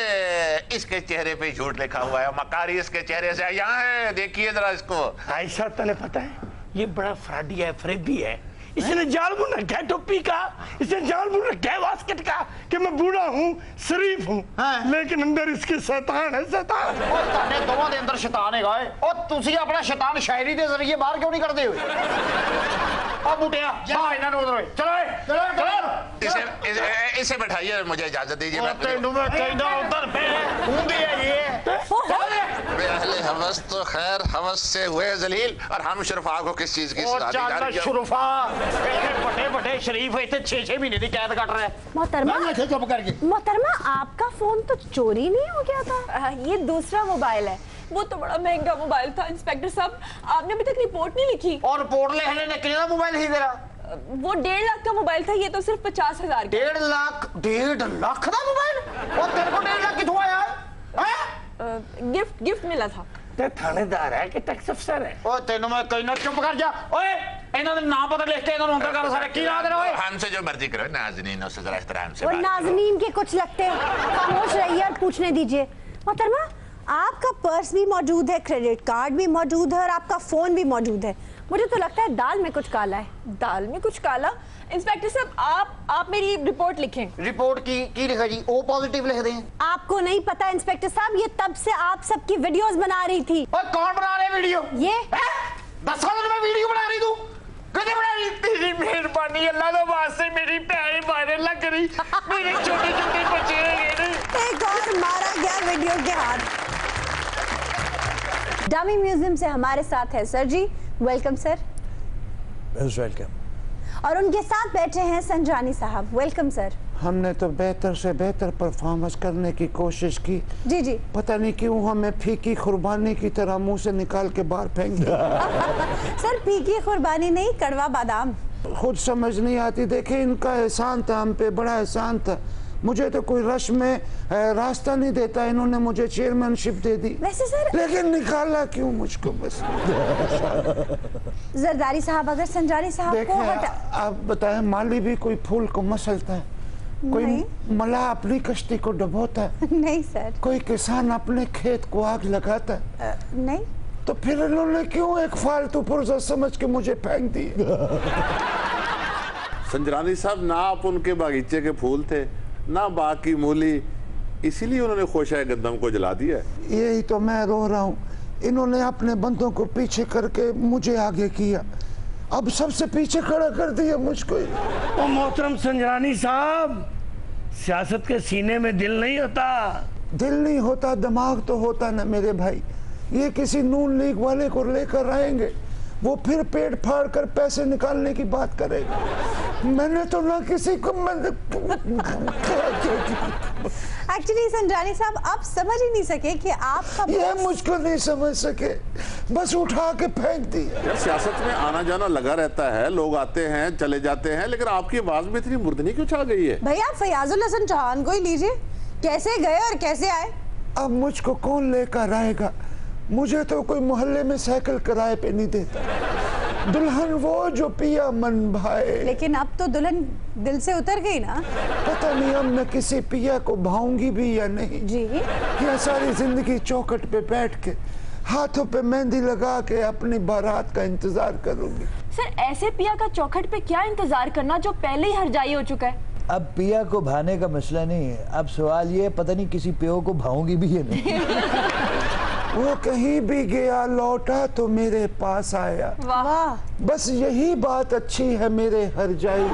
इसके चेहरे पे झूठ लिखा हुआ है, मकारी इसके चेहरे से यहाँ है, देखिए जरा इसको। ऐसा तने पता है ये बड़ा फ्रॉडी है, फरेबी है। इसने जाल बुन रखा है टोपी का, इसने जाल बुन रखा है वास्केट का कि मैं बूढ़ा हूँ, शरीफ हूँ, लेकिन अंदर इसके शैतान है, शैतान। और ਤੁਹਾਡੇ ਦੋਵਾਂ ਦੇ ਅੰਦਰ ਸ਼ੈਤਾਨ ਹੈਗਾ ਏ। ਉਹ ਤੁਸੀਂ ਆਪਣਾ ਸ਼ੈਤਾਨ ਸ਼ਾਇਰੀ ਦੇ ਜ਼ਰੀਏ ਬਾਹਰ ਕਿਉਂ ਨਹੀਂ ਕੱਢਦੇ ਹੋਏ? ਆ ਬੁੱਟਿਆ ਬਾਹਰ ਇਹਨਾਂ ਨੂੰ ਉਧਰ ਓਏ ਚਲੋ ਏ ਚਲੋ। इसे बैठाइए, मुझे इजाजत दीजिए। मैं ਤੈਨੂੰ ਮੈਂ ਕਹਿੰਦਾ ਉਧਰ ਬੈ ਹੁੰਦੀ ਹੈ ਇਹ। अहले हवस तो खैर हवस से हुए जलील, और हम शुरफा को किस चीज की सजा दी जा रही है? शुरफा बड़े बड़े शरीफ इतने 6-6 महीने की कैद कट रहे हैं। मोहतरमा चुप करके। मोहतरमा आपका फोन तो चोरी नहीं हो गया था? ये दूसरा मोबाइल है। वो तो बड़ा महंगा मोबाइल था। इंस्पेक्टर साहब, आपने अभी तक रिपोर्ट नहीं लिखी। और रिपोर्ट लिखने ने कितना मोबाइल ही तेरा? वो 1.5 लाख का मोबाइल था, ये तो सिर्फ 50,000 का। 1.5 लाख? 1.5 लाख का मोबाइल? और तेरे को 1.5 लाख कितों आया है? गिफ्ट मिला था। ते थानेदार है कि टैक्स अफसर है? ओ तेनू मैं कहना चुप कर जा। ओए इन्हां दे नाम पता लिख के इन्हां नूं अंदर कर सारे। की नाम तेरा? ओए हमसे जो मर्जी करो, नाज़नीन उससे जरा एहतराम से और बात करो। नाज़नीन के कुछ लगते हैं, खामोश रहिए और पूछने दीजिए। मोहतरमा आपका पर्स भी मौजूद है, क्रेडिट कार्ड भी मौजूद है और आपका फोन भी मौजूद है। मुझे तो लगता है दाल में कुछ काला है। दाल में कुछ काला? इंस्पेक्टर साहब, आप मेरी रिपोर्ट लिखें। रिपोर्ट की लिखा जी? ओ पॉजिटिव लिख दें। आपको नहीं पता इंस्पेक्टर साहब, ये तब से आप सबकी वीडियोस बना रही थी। ओए कौन बना रहे वीडियो? ये 10 साल में वीडियो बना रही तू? कदे बना रही? तेरी मेहरबानी अल्लाह के वास्ते, मेरी भैन वायरल लग रही, मेरे छोटे छोटे बच्चे हैं। एक और मारा गया वीडियो के हाथ। डमी म्यूजियम से हमारे साथ है सर जी, वेलकम सर। वेलकम। और उनके साथ बैठे हैं संजानी साहब, वेलकम सर। हमने तो बेहतर से बेहतर परफॉर्मेंस करने की कोशिश की। जी जी। पता नहीं क्यों हमें फीकी कुर्बानी की तरह मुंह से निकाल के बाहर फेंक दिया। सर फीकी कुर्बानी नहीं, कड़वा बादाम। खुद समझ नहीं आती। देखिए इनका एहसान था हम पे, बड़ा एहसान था। मुझे तो कोई रश में रास्ता नहीं देता, इन्होंने मुझे चेयरमैनशिप दे दी। वैसे सर लेकिन निकाला क्यों मुझको बस। जरदारी साहब, अगर संजानी साहब को आप बताएं, माली भी कोई फूल को मसलता है, कोई मला अपनी कश्ती को डुबोता है? नहीं सर। कोई किसान अपने खेत को आग लगाता है? नहीं। तो फिर इन्होंने क्यों एक फालतू पुर्जा समझ के मुझे फेंक दिया? संजरानी साहब, ना आप उनके बागीचे के फूल थे, ना बाग की मूली, इसीलिए उन्होंने खोशाए गंदम को जला दिया। यही तो मैं रो रहा हूँ। इन्होंने अपने बंदों को पीछे करके मुझे आगे किया, अब सबसे पीछे खड़ा कर दिया मुझको। ओ मोहतरम संजरानी साहब, सियासत के सीने में दिल नहीं होता। दिल नहीं होता, दिमाग तो होता ना मेरे भाई। ये किसी नून लीग वाले को लेकर आएंगे, वो फिर पेट फाड़ कर पैसे निकालने की बात करेगा। मैंने तो ना किसी को एक्चुअली संजानी साहब आप समझ ही नहीं सके कि आपका ये मुझको नहीं समझ सके, बस उठा के फेंक दिया। सियासत में आना जाना लगा रहता है, लोग आते हैं चले जाते हैं, लेकिन आपकी आवाज में इतनी मुर्दनी क्यों छा गई है? भैया आप फयाजुल हसन चौहान को ही लीजिए, कैसे गए और कैसे आए। अब मुझको कौन लेकर आएगा? मुझे तो कोई मोहल्ले में साइकिल किराए पे नहीं देता। दुल्हन वो जो पिया मन भाए। लेकिन अब तो दुल्हन दिल से उतर गई ना। पता नहीं अब मैं किसी पिया को भाऊंगी भी या नहीं जी। या सारी जिंदगी चौखट पे बैठ के हाथों पे मेहंदी लगा के अपनी बारात का इंतजार करूंगी। सर ऐसे पिया का चौखट पे क्या इंतजार करना जो पहले ही हरजाई हो चुका है। अब पिया को भाने का मसला नहीं है, अब सवाल ये पता नहीं किसी पियो को भाऊंगी भी है नहीं। वो कहीं भी गया लौटा तो मेरे पास आया। वाह। बस यही बात अच्छी है मेरे हरजाई।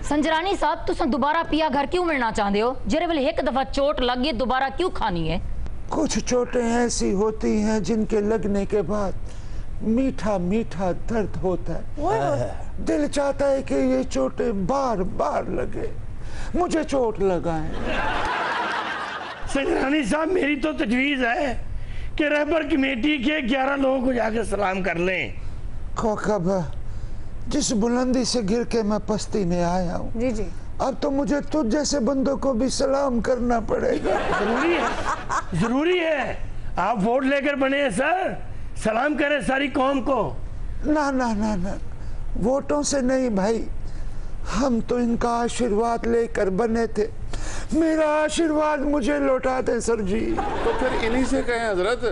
संजरानी साहब तुसा दोबारा पिया घर क्यों मिलना चाहते हो? जेरे वेले एक दफा चोट लग गई दोबारा क्यों खानी है? कुछ चोटें ऐसी होती हैं जिनके लगने के बाद मीठा मीठा दर्द होता है। दिल चाहता है कि ये चोटें बार बार लगे, मुझे चोट लगाएं। संजरानी साहब मेरी तो तजवीज है कि रहबर कमेटी के 11 लोगों को जाके सलाम कर लें। कौकब, जिस बुलंदी से गिर के मैं पस्ती में आया हूँ, जी जी, अब तो मुझे तुझ जैसे बंदों को भी सलाम करना पड़ेगा। जरूरी है, जरूरी है। आप वोट लेकर बने हैं सर, सलाम करें सारी कौम को। ना ना ना ना, वोटों से नहीं भाई, हम तो इनका आशीर्वाद लेकर बने थे। मेरा आशीर्वाद मुझे लौटा दे सर जी। तो फिर इन्हीं से कहें हजरत,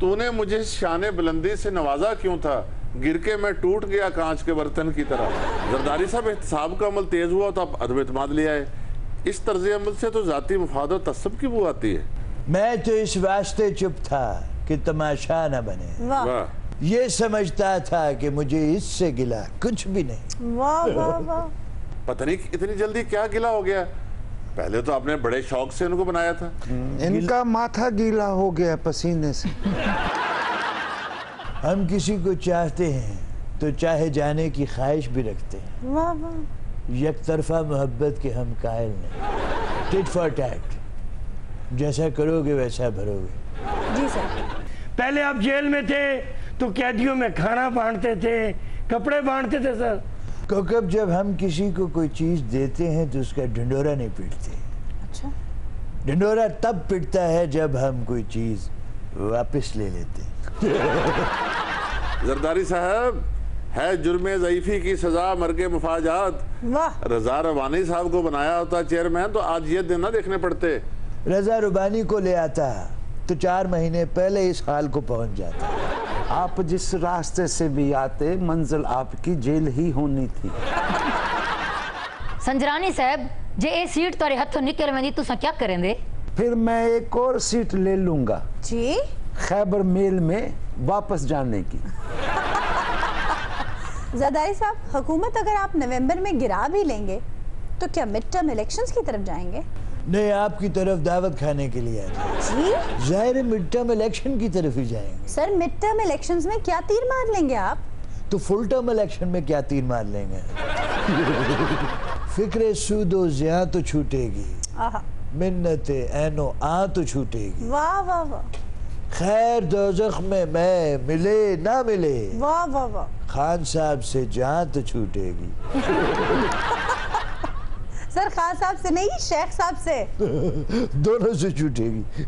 तूने मुझे शाने बुलंदी से नवाजा क्यों था? गिर के मैं टूट गया कांच के बर्तन की तरह। जरदारी साहब, एहतसाब का अमल तेज हुआ तो आप अदब एतमाद ले आए। इस तर्ज अमल से तो जाती मुफाद और तसब की बू आती है। मैं तो इस वास्ते चुप था कि तमाशा न बने। वाह, ये समझता था कि मुझे इससे गिला कुछ भी नहीं। वाह वाह वाह। पता नहीं इतनी जल्दी क्या गिला हो गया। पहले तो आपने बड़े शौक से इनको बनाया था। इनका माथा गीला हो गया पसीने से। हम किसी को चाहते हैं तो चाहे जाने की ख्वाहिश भी रखते हैं। वाह वाह। एक तरफा मोहब्बत के हम कायल नहीं। टिट फॉर टैट, जैसा करोगे वैसा भरोगे। जी सर। पहले आप जेल में थे तो कैदियों में खाना बांटते थे, कपड़े बांटते थे सर। क्योंकि जब हम किसी को कोई चीज देते हैं तो उसका ढिंडोरा नहीं पीटते। अच्छा, ढिंडोरा तब पिटता है जब हम कोई चीज वापस ले लेते हैं। जरदारी साहब, है जुर्मे ज़ईफी की सजा मर्गे मुफाजात। वाह। रजा रवानी साहब को बनाया होता चेयरमैन तो आज ये दिन ना देखने पड़ते। रजा रुबानी को ले आता तो 4 महीने पहले इस हाल को पहुंच जाता। आप जिस रास्ते से भी आते, मंजिल आपकी जेल ही होनी थी। संजरानी साहब, जे ए सीट तारे हथों निकल वेंदी तुसा क्या करेंदे? फिर मैं एक और सीट ले लूंगा जी, खैबर मेल में वापस जाने की। जरदारी साहब, हुकूमत अगर आप नवंबर में गिरा भी लेंगे तो क्या मिड टर्म इलेक्शंस की तरफ जाएंगे? नहीं, आपकी तरफ दावत खाने के लिए आए। जी, जाहिर मिड टर्म इलेक्शन की तरफ ही जाएंगे। सर मिड टर्म इलेक्शंस में क्या तीर मार लेंगे आप? तो फुल टर्म इलेक्शन में क्या तीर मार लेंगे? फिक्रे सूदो ज़िया तो छूटेगी, आहा, मिन्नते ऐनो आ तो छूटेगी। वाह वाह वाह। खैर दोज़ख में मैं मिले ना मिले, वाह वाह वाह। खान साहब से जान तो छूटेगी। सर खान साहब से नहीं, शेख साहब से। दोनों से छूटेगी।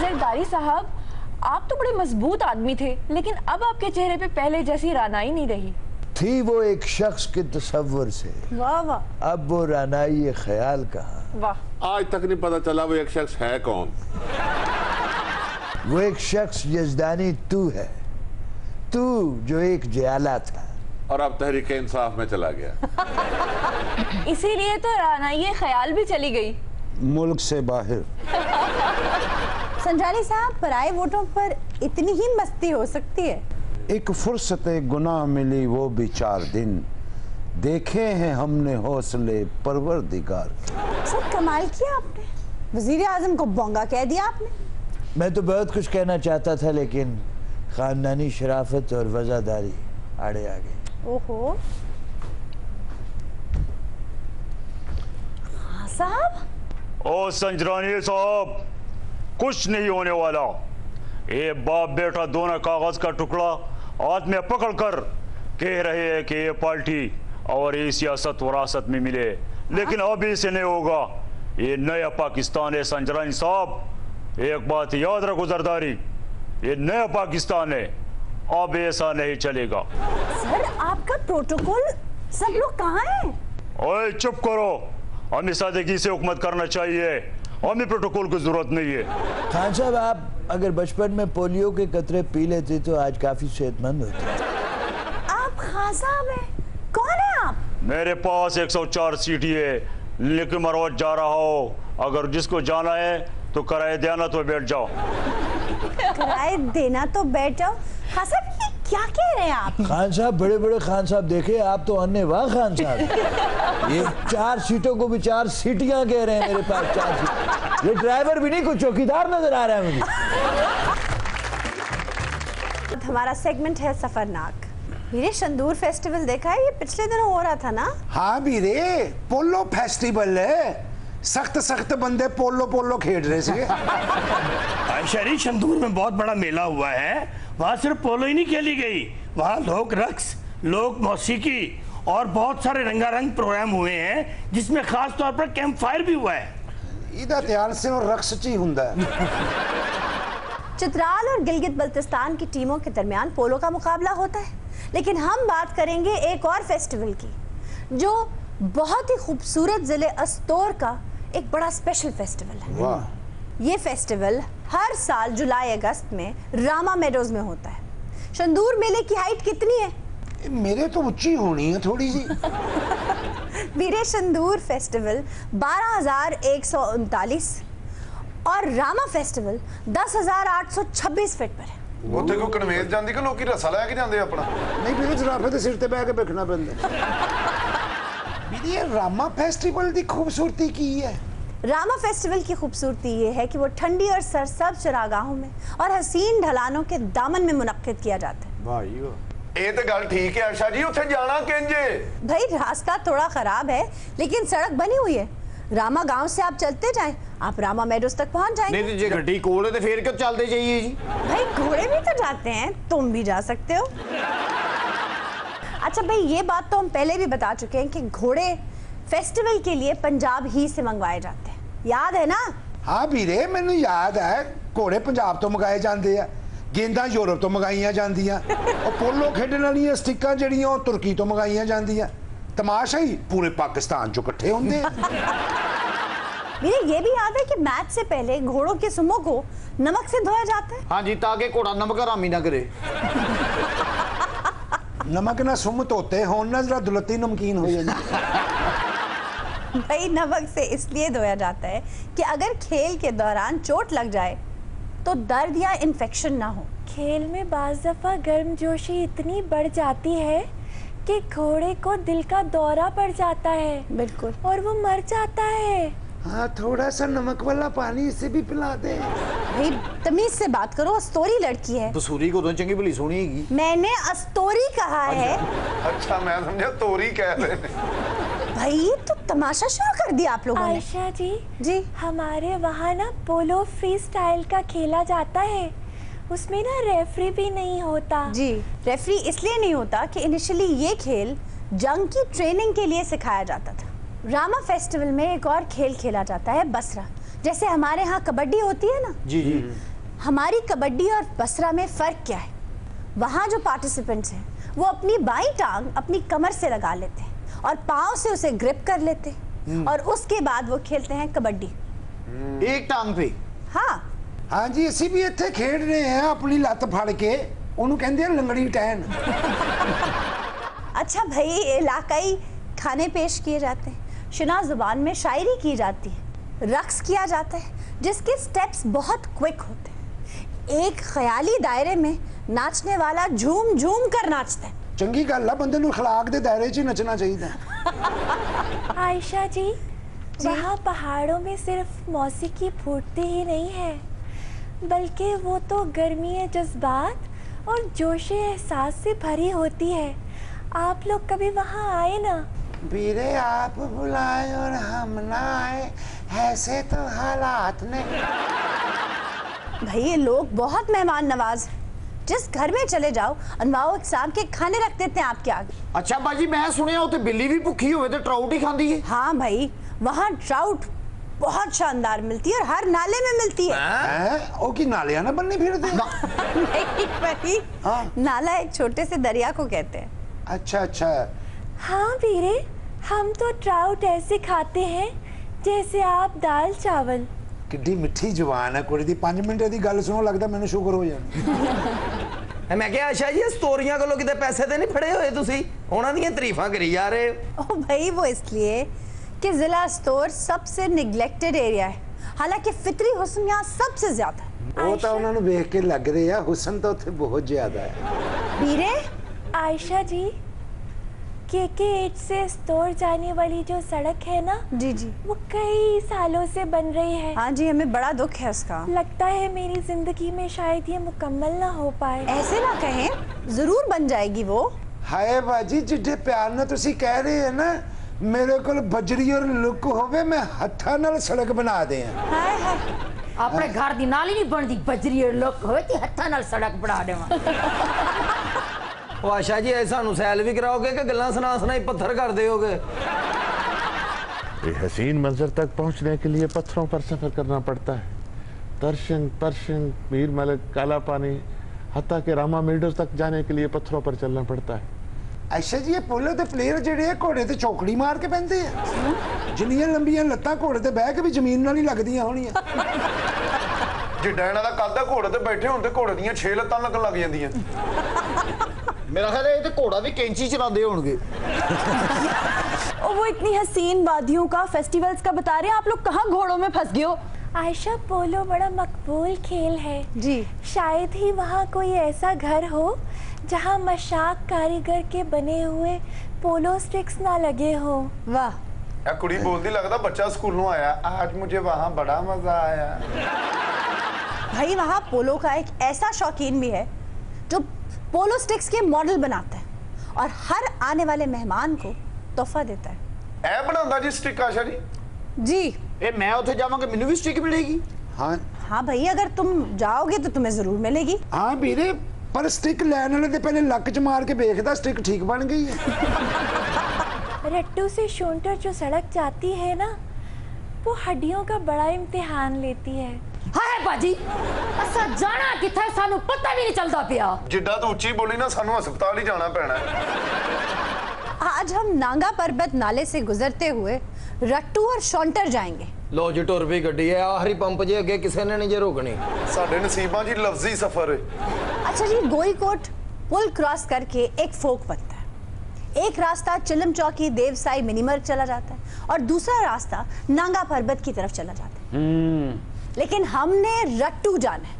जरदारी साहब, आप तो बड़े मजबूत आदमी थे, लेकिन अब आपके चेहरे पे पहले जैसी रानाई नहीं रही। थी वो एक शख्स के तसव्वुर से, वाह वाह। अब वो रानाई ख्याल कहा। वाह। आज तक नहीं पता चला वो एक शख्स है कौन। वो एक शख्स यजदानी तू है, तू जो एक जयाला था और अब तहरीक इंसाफ में चला गया। इसीलिए तो रानाई ख्याल भी चली गई मुल्क से बाहर। संजानी साहब, पराए वोटों पर इतनी ही मस्ती हो सकती है? एक फुर्सत गुनाह मिली वो भी 4 दिन, देखे हैं हमने हौसले परवरदिगार। सब कमाल किया आपने, वजीर आजम को बोंगा कह दिया आपने। मैं तो बहुत कुछ कहना चाहता था लेकिन खानदानी शराफत और वफादारी आड़े आ गई। ओहो हाँ साहब। ओ संजरानी साहब, कुछ नहीं होने वाला। ये बाप बेटा दोनों कागज का टुकड़ा हाथ में पकड़कर कह रहे हैं कि ये पार्टी और ये सियासत वरासत में मिले, लेकिन अब इसे नहीं होगा। ये नया पाकिस्तान है संजरानी साहब, एक बात याद रखो जरदारी, ये नया पाकिस्तान है, अब ऐसा नहीं चलेगा। सर आपका प्रोटोकॉल, सब लोग कहाँ हैं? ओए चुप करो, हमें सादगी से हुकूमत करना चाहिए, हमें प्रोटोकॉल की जरूरत नहीं है। खान साहब, आप अगर बचपन में पोलियो के कतरे पी लेते तो आज काफी सेहतमंद होते। आप खान साहब हैं? कौन है आप? मेरे पास 104 सीटी है, लेकिन मैं रोज जा रहा हो, अगर जिसको जाना है तो किराए देना तो बैठ जाओ। किराए देना तो बैठ जाओ? खान साहब ये क्या कह रहे हैं आप? खान साहब, बड़े बड़े खान साहब देखे, आप तो अन्य वाह खान साहब। ये 4 सीटों को भी 4 सीटियां कह रहे हैं, मेरे पास 4 सीट। ये ड्राइवर भी नहीं, कोई चौकीदार नजर आ रहा है मुझे। हमारा सेगमेंट है सफरनाक। वीरे, शंदूर फेस्टिवल देखा है? ये पिछले दिनों हो रहा था ना? हाँ वीरे, पोलो फेस्टिवल है, सख्त सख्त बंदे पोलो पोलो खेल रहे थे। आयशा जी, शंदूर में बहुत बड़ा मेला हुआ है, वहाँ सिर्फ पोलो ही नहीं खेली गई, वहाँ लोक रक्स, लोक मौसीकी और बहुत सारे रंगारंग प्रोग्राम हुए हैं, जिसमें खास तौर पर कैंप फायर भी हुआ है। इधर ध्यान से और रक्स ची हुंदा है। चित्राल और गिलगित बल्तिस्तान की टीमों के दरमियान पोलो का मुकाबला होता है, लेकिन हम बात करेंगे एक और फेस्टिवल की, जो बहुत ही खूबसूरत जिले अस्तोर का एक बड़ा स्पेशल फेस्टिवल है। वाह। ये फेस्टिवल हर साल जुलाई अगस्त में रामा मेडोज में होता है। शंदूर मेले की हाइट कितनी है? मेरे तो ऊंची होनी है थोड़ी सी। वीरे शंदूर फेस्टिवल 12,139 और रामा फेस्टिवल 10,826 फीट पर है। ਉੱਥੇ ਕੋ ਕਨਵੇਜ ਜਾਂਦੀ ਕਿ ਲੋਕੀ ਰਸਾ ਲੈ ਕੇ ਜਾਂਦੇ ਆਪਣਾ? नहीं मेरे जिराफे के सिर ते बैठ के बैठना पैंदा। ये रामा फेस्टिवल की खूबसूरती की है। रामा फेस्टिवल की खूबसूरती ये है कि वो ठंडी और सरसब्ज चरागाहों में और हसीन ढलानों के दामन में मुनक्किद किया जाता है। भाई ਇਹ ਤੇ ਗੱਲ ਠੀਕ ਹੈ ਆਸ਼ਾ ਜੀ, ਉੱਥੇ ਜਾਣਾ ਕਿੰਜੇ? भाई रास्ता थोड़ा खराब है, लेकिन सड़क बनी हुई है। रामा गांव से आप चलते जाएं, आप रामा मेडोज तक पहुंच जाएंगे। नहीं तो जे गड्डी कोल है तो फिर क्यों चलते जाइए जी? भाई घोड़े भी तो जाते हैं, तुम भी जा सकते हो। अच्छा भाई, ये बात तो हम पहले भी बता चुके हैं कि घोड़े फेस्टिवल के लिए पंजाब ही से मंगवाए जाते हैं, याद है ना? हाँ वीरे, मैनू याद है, घोड़े पंजाब तो मंगाए जाते हैं, गेंदा यूरोप तो मंगाइया जांदियां, और पोलो खेडण वालियां स्टिकां जड़ियां तुर्की तो मंगाइया जांदियां। तमाशा ही पूरे पाकिस्तान चो इकट्ठे होंदे। मेरे ये भी याद है कि मैच से पहले घोड़ों के सुमों को नमक से धोया जाता है। हाँ जी, ताकि घोड़ा नमक हरामी ना करे। नमक ना सुम धोते हो ना, जरा दुलती नमकीन हो जाए। भाई नमक से इसलिए धोया जाता है कि अगर खेल के दौरान चोट लग जाए तो दर्द या इन्फेक्शन ना हो। खेल में बाज़ दफ़ा गर्मजोशी इतनी बढ़ जाती है कि घोड़े को दिल का दौरा पड़ जाता है। बिल्कुल। और वो मर जाता है। हाँ, थोड़ा सा नमक वाला पानी इसे भी पिला दे। भाई तमीज से बात करो, अस्तोरी लड़की है। बसूरी को तो चंगी भली सोनी हैगी। मैंने अस्तोरी कहा है। अच्छा, मैं समझा तोरी कह रहे हैं। भाई तो तमाशा शुरू कर दिया आप लोगों ने। आयशा जी, जी हमारे वहाँ ना पोलो फ्री स्टाइल का खेला जाता है, उसमें ना रेफरी भी नहीं होता। जी, रेफरी इसलिए नहीं होता कि इनिशियली ये खेल जंग की ट्रेनिंग के लिए सिखाया जाता था। रामा फेस्टिवल में एक और खेल खेला जाता है, बसरा। जैसे हमारे यहाँ कबड्डी होती है ना, जी जी, हमारी कबड्डी और बसरा में फ़र्क क्या है? वहाँ जो पार्टिसिपेंट्स हैं वो अपनी बाईं टांग अपनी कमर से लगा लेते हैं और पाँव से उसे ग्रिप कर लेते हैं, और उसके बाद वो खेलते हैं कबड्डी एक टांग पे। हाँ हाँ जी, असी भी इत्थे खेड रहे हैं अपनी लत फड़ के, उन्होंने कहते हैं लंगड़ी टहन। अच्छा भाई, इलाकाई खाने पेश किए जाते हैं, शिना जुबान में शायरी की जाती है, रक्स किया जाता है जिसके स्टेप्स बहुत क्विक होते हैं। एक ख्याली दायरे में नाचने वाला झूम झूम कर नाचता है। चंगी गल है, बंदे नूं अखलाक दे दायरे च ही नचना चाहिए। आयशा जी, वहाँ पहाड़ों में सिर्फ मौसीकी फूटती ही नहीं है, बल्कि वो तो गर्मी जज्बात और जोश एहसास से भरी होती है। आप लोग कभी वहाँ आए ना? वीरे, आप बुलाए और हम ना आए, ऐसे तो हालात ने। भाई ये लोग बहुत मेहमान नवाज हैं, जिस घर में चले जाओ अनवाओ इकसाम के खाने रख देते हैं आपके आगे। अच्छा बाजी, मैं सुनिया उते बिल्ली भी भुखी होवे तो ट्राउट ही खांदी है। हाँ भाई, वहाँ ट्राउट बहुत शानदार मिलती है और हर नाले में मिलती है। ओ की नालियां ना बनने फिरते हैं। नहीं भाई, नाला एक छोटे से दरिया को कहते हैं। अच्छा अच्छा। हाँ वीरे, हम तो ट्राउट ऐसे खाते हैं जैसे आप दाल चावल। किड्डी मिठी जुबान है कुड़ी दी, 5 मिनट दी गल सुनो, लगदा मैंने शुगर हो जाना। मैं क्या आशा जी, स्टोरियां को किते पैसे ते नहीं फड़े हुए तुसी, उन्हां दी तारीफां करी जा रहे हो। ओ भाई, वो इसलिए कि जिला अस्तोर सबसे निगलेक्टेड एरिया है, हालांकि फितरी हुस्न यहाँ सबसे ज्यादा है। वो तो उन्होंने देख के लग रहे हैं, हुस्न तो उत्थे बहुत ज्यादा है। वीरे, आयशा जी, KK8 से अस्तोर जाने वाली जो सड़क है ना, जी जी, वो कई सालों से बन रही है। हाँ जी, हमें बड़ा दुख है उसका। लगता है मेरी जिंदगी में शायद ये मुकम्मल ना हो पाए। ऐसे ना कहें, जरूर बन जाएगी वो। हाय बाजी, जिड्डे प्यार ना तुसी कह रहे हैं ना, मेरे को बजरी और लुक होवे मैं हत्था नाल सड़क बना दे अपने घर दी नाल ही नहीं बनदी बजरी और लुक होवे ते हत्था नाल सड़क बना देवा ओ आशा जी ऐसा नु सैल भी कराओगे कि गल्लां सुना सुनाई पत्थर कर दोगे? ये हसीन मंजर तक पहुंचने के लिए पत्थरों पर सफर करना पड़ता है। दर्शन परशन मीर मलिक काला पानी हत्ता के रामा मिल्डर तक जाने के लिए पत्थरों पर चलना पड़ता है। अच्छा जी ये पोलो के प्लेयर जेडे घोड़े ते चौकड़ी मार के पहनते हैं जिन्नियां लंबियां लत्तां घोड़े ते बह के भी जमीन नाल ही लगदियां होणियां जिड्डा इन्हां दा कद है घोड़े ते बैठे होण ते घोड़े दियां 6 लत्तां लगन लग जांदियां। मेरा ख्याल है ये तो घोड़ा भी कैंची चलाते होंगे। वो इतनी हसीन वादियों का फेस्टिवल्स का बता रहे हैं, आप लोग कहाँ घोड़ों में फंस गए हो? आयशा पोलो बड़ा मकबूल खेल है जी। शायद ही वहाँ कोई ऐसा घर हो जहाँ मशाक कारीगर के बने हुए पोलो स्टिक्स ना लगे हो। वाह कुड़ी बोलती लगता बच्चा स्कूलों आया आज मुझे वहाँ बड़ा मजा आया। भाई वहाँ पोलो का एक ऐसा शौकीन भी है जो पोलो स्टिक्स के मॉडल बनाता है और हर आने वाले मेहमान को तोहफा देता है। ऐ बनांदा जी स्टिक आशा जी? जी। ए मैं उठे जावांगा मेनू भी स्टिक मिलेगी? हाँ हाँ भाई अगर तुम जाओगे तो तुम्हें जरूर मिलेगी। हाँ वीरे पर स्टिक लैन वाले ते पहले लक च मार के देखदा स्टिक ठीक बन गई है। रट्टू से शोंटर जो सड़क जाती है ना वो हड्डियों का बड़ा इम्तिहान लेती है। हाय बाजी असा जाना किथे सानू पता भी नहीं चलदा पिया। जिड्डा तू उच्ची बोली ना सानू अस्पताल ही जाना पैना है। आज हम नांगा पर्वत नाले से गुजरते हुए रट्टू और शॉन्टर जाएंगे। लो जी टुर भी गड्डी है आखिरी पंप जे अगे किसी ने नहीं जे रोकनी। साडे नसीबां जी लफ्जी सफर है। अच्छा जी गोईकोट पुल क्रॉस करके एक फोक बनता है। एक रास्ता चिलम चौकी देवसाई मिनीमर्ग चला जाता है और दूसरा रास्ता नांगा पर्वत की तरफ चला जाता है। लेकिन हमने रट्टू जाना है।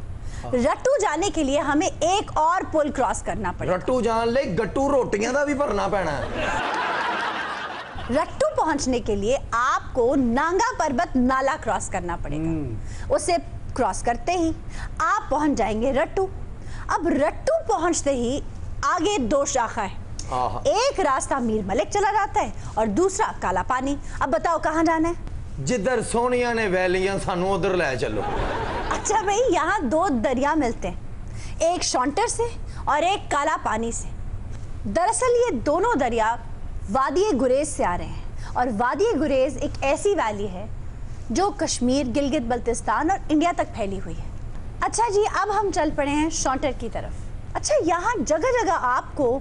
रट्टू जाने के लिए हमें एक और पुल क्रॉस करना पड़ेगा। रट्टू जान ले गट्टू रोटियां दा भी भरना पैना है। रट्टू पहुंचने के लिए आपको नांगा पर्वत नाला क्रॉस करना पड़ेगा। उसे क्रॉस करते ही आप पहुंच जाएंगे रट्टू। अब रट्टू पहुंचते ही आगे दो शाखा है। एक रास्ता मीर मलिक चला जाता है और दूसरा काला पानी। अब बताओ कहाँ जाना है? जिधर सोनिया ने वैलियां सानू उधर ले चलो। अच्छा भाई यहाँ दो दरिया मिलते हैं, एक शॉन्टर से और एक काला पानी से। दरअसल ये दोनों दरिया वादी गुरेज से आ रहे हैं और वादी गुरेज एक ऐसी वैली है जो कश्मीर गिलगित बल्तिस्तान और इंडिया तक फैली हुई है। अच्छा जी अब हम चल पड़े हैं शॉन्टर की तरफ। अच्छा यहाँ जगह जगह आपको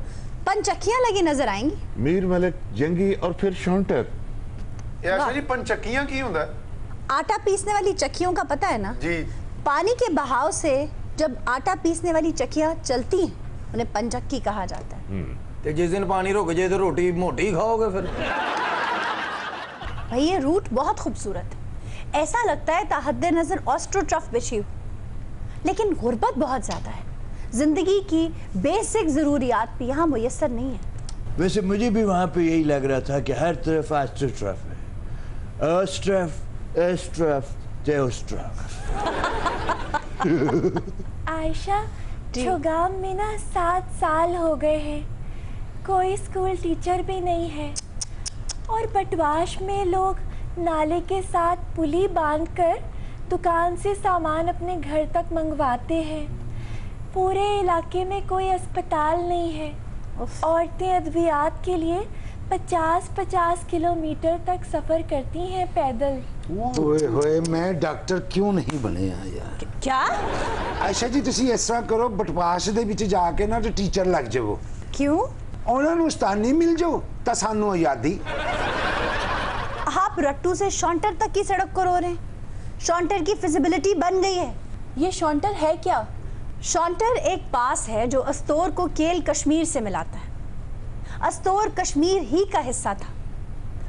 पंचक्कियां लगी नजर आएंगी। मीर मलिक जंगी और फिर शॉन्टर। आशा जी पंचक्कियां की हुंदा है? आटा पीसने वाली चक्कियों का पता है ना जी। पानी के बहाव से जब आटा पीसने वाली चक्कियां चलती हैं उन्हें पंचक्की कहा जाता है। ते जिस दिन पानी रुक जाए तो रोटी मोटी खाओगे फिर? भाई ये रूट बहुत खूबसूरत है। ऐसा लगता है ताहद्दे नजर ऑस्ट्रोट्रफ बिछी हो, लेकिन गुर्बत बहुत ज्यादा है। जिंदगी की बेसिक जरूरियात भी यहाँ मुयस्सर नहीं है। वैसे मुझे भी वहाँ पे यही लग रहा था कि हर तरफ ऑस्ट्रोट्रफ है। ऑस्ट्रफ एस्ट्रफ तेओस्ट्रफ। आयशा छुगाम में ना 7 साल हो गए हैं, कोई स्कूल टीचर भी नहीं है और बटवाश में लोग नाले के साथ पुली बांधकर दुकान से सामान अपने घर तक मंगवाते हैं। पूरे इलाके में कोई अस्पताल नहीं है। औरतें अद्वियात के लिए 50-50 किलोमीटर तक सफर करती हैं पैदल। ओए होए मैं डॉक्टर क्यों नहीं बने यार? क्या? आयशा जी तुसी इस तरह करो बटवाश दे विच जाके ना ते टीचर लग जाओ। क्यों? ਉਹਨਾਂ ਨੂੰ ਉਸਤਾਨੀ मिल जाओ ਤਾਂ ਸਾਨੂੰ आजादी। आप रट्टू से शॉन्टर तक की सड़क को रो रहे हैं। शॉन्टर की फिजिबिलिटी बन गई है। ये शॉन्टर है क्या? शॉन्टर एक पास है जो अस्तोर को केल कश्मीर से मिलाता है। अस्तोर कश्मीर ही का हिस्सा था।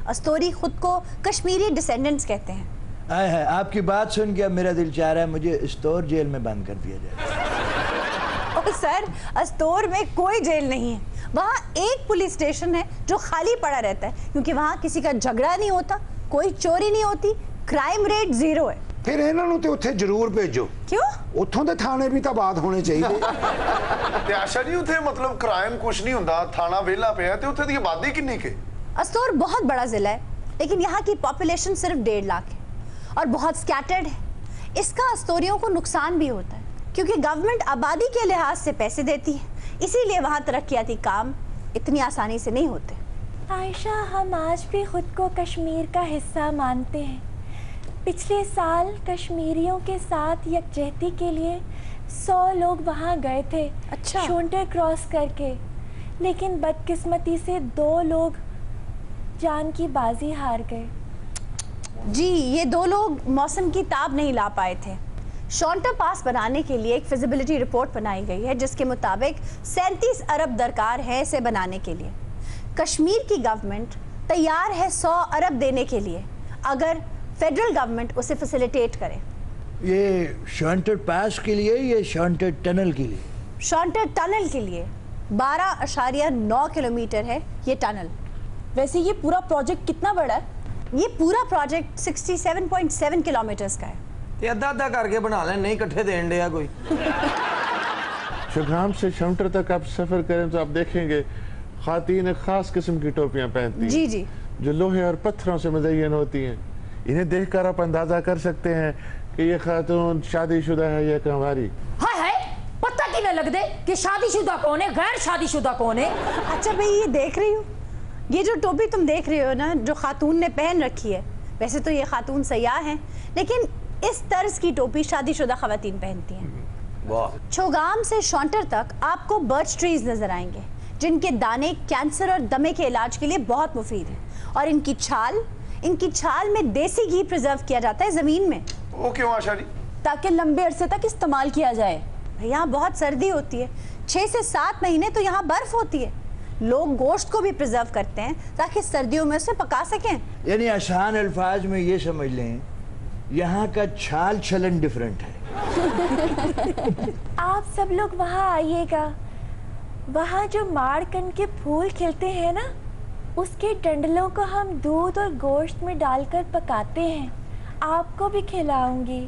अस्तोरी खुद को कश्मीरी डिसेंडेंट्स कहते हैं। आए है आपकी बात सुन के अब मेरा दिल चाह रहा है मुझे अस्तोर जेल में बंद कर दिया जाए। और सर अस्तोर में कोई जेल नहीं है। वहाँ एक पुलिस स्टेशन है जो खाली पड़ा रहता है क्योंकि वहाँ किसी का झगड़ा नहीं होता, कोई चोरी नहीं होती, क्राइम रेट 0 है। फिर ਇਹਨਾਂ ਨੂੰ ਤੇ ਉੱਥੇ ਜ਼ਰੂਰ ਭੇਜੋ। क्यों? ਉੱਥੋਂ ਦੇ ਥਾਣੇ ਵੀ ਤਾਂ ਬਾਤ ਹੋਣੇ ਚਾਹੀਦੇ। ਤੇ ਆਸ਼ਾ ਜੀ ਉੱਥੇ ਮਤਲਬ ਕ੍ਰਾਈਮ ਕੁਛ ਨਹੀਂ ਹੁੰਦਾ, ਥਾਣਾ ਵਿਹਲਾ ਪਿਆ ਤੇ ਉੱਥੇ ਦੀ ਆਬਾਦੀ ਕਿੰਨੀ ਕੇ? अस्तोर बहुत बड़ा जिला है, लेकिन यहाँ की पॉपुलेशन सिर्फ 1.5 लाख है और बहुत स्कैटर्ड है। इसका अस्तोरियों को नुकसान भी होता है क्योंकि गवर्नमेंट आबादी के लिहाज से पैसे देती है, इसीलिए वहाँ तरक्याती काम इतनी आसानी से नहीं होते। आयशा, हम आज भी खुद को कश्मीर का हिस्सा मानते हैं। पिछले साल कश्मीरियों के साथ यकजहती के लिए 100 लोग वहाँ गए थे, अच्छा। शोल्डर क्रॉस करके, लेकिन बदकिस्मती से 2 लोग जान की बाजी हार गए। जी, ये 2 लोग मौसम की ताब नहीं ला पाए थे। शॉन्टर पास बनाने के लिए एक फिजिबिलिटी रिपोर्ट बनाई गई है जिसके मुताबिक 37 अरब दरकार है इसे बनाने के लिए। कश्मीर की गवर्नमेंट तैयार है 100 अरब देने के लिए अगर फेडरल गवर्नमेंट उसे फैसिलिटेट करे। ये शॉन्टर पास के लिए, ये शॉन्टर टनल के लिए? शॉन्टर टनल के लिए 12.9 किलोमीटर है ये टनल। वैसे ये पूरा प्रोजेक्ट कितना बड़ा है? ये पूरा प्रोजेक्ट 67.7 किलोमीटर्स का है। ये आधा करके बना लें, नहीं इकट्ठे देन दिया कोई। शुगाम से शमटर तक आप सफर करें तो आप देखेंगे खातीन एक खास किस्म की टोपियां पहनती हैं, जी जी, जो लोहे और पत्थरों से मुज़य्यन होती हैं। इन्हें देखकर आप अंदाजा कर सकते हैं कि ये खातून शादीशुदा है या कंवारी। हाय हाय, पता कि न लग दे कि शादीशुदा कौन है, गैर शादीशुदा कौन है। अच्छा भाई, ये देख रही हूँ, ये जो टोपी तुम देख रहे हो ना, जो खातून ने पहन रखी है, वैसे तो ये खातून सयाह हैं, लेकिन इस तर्ज की टोपी शादीशुदा खवातीन पहनती हैं। वाह। छोगाम से शॉन्टर तक आपको बर्च ट्रीज नजर आएंगे जिनके दाने कैंसर और दमे के इलाज के लिए बहुत मुफीद हैं और इनकी छाल में देसी घी प्रिजर्व किया जाता है जमीन में। वो क्यों आशा जी? ताकि लंबे अरसे तक इस्तेमाल किया जाए। यहाँ बहुत सर्दी होती है, 6 से 7 महीने तो यहाँ बर्फ होती है। लोग गोश्त को भी प्रिजर्व करते हैं ताकि सर्दियों में उसे पका सकें। यानी आसान अल्फाज में ये समझ लें, यहाँ का चाल चलन डिफरेंट है। आप सब लोग वहाँ आइएगा। वहाँ जो माड़कन के फूल खिलते हैं ना, उसके डंडलों को हम दूध और गोश्त में डालकर पकाते हैं। आपको भी खिलाऊंगी।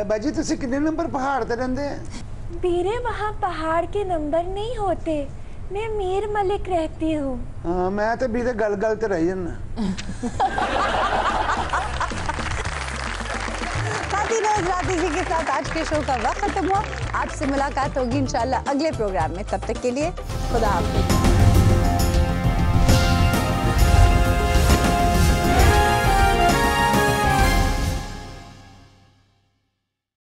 बाजी, तुसी कितने नंबर पहाड़ ते रहंदे हैं? बीरे, वहाँ पहाड़ के नंबर नहीं होते, मैं मीर मलिक रहती हूँ। हाँ, मैं तो बीते गल ते रह जाना। राती जी के साथ आज के शो का वक्त खत्म हुआ। आपसे मुलाकात होगी इंशाल्लाह अगले प्रोग्राम में। तब तक के लिए खुदा हाफिज़।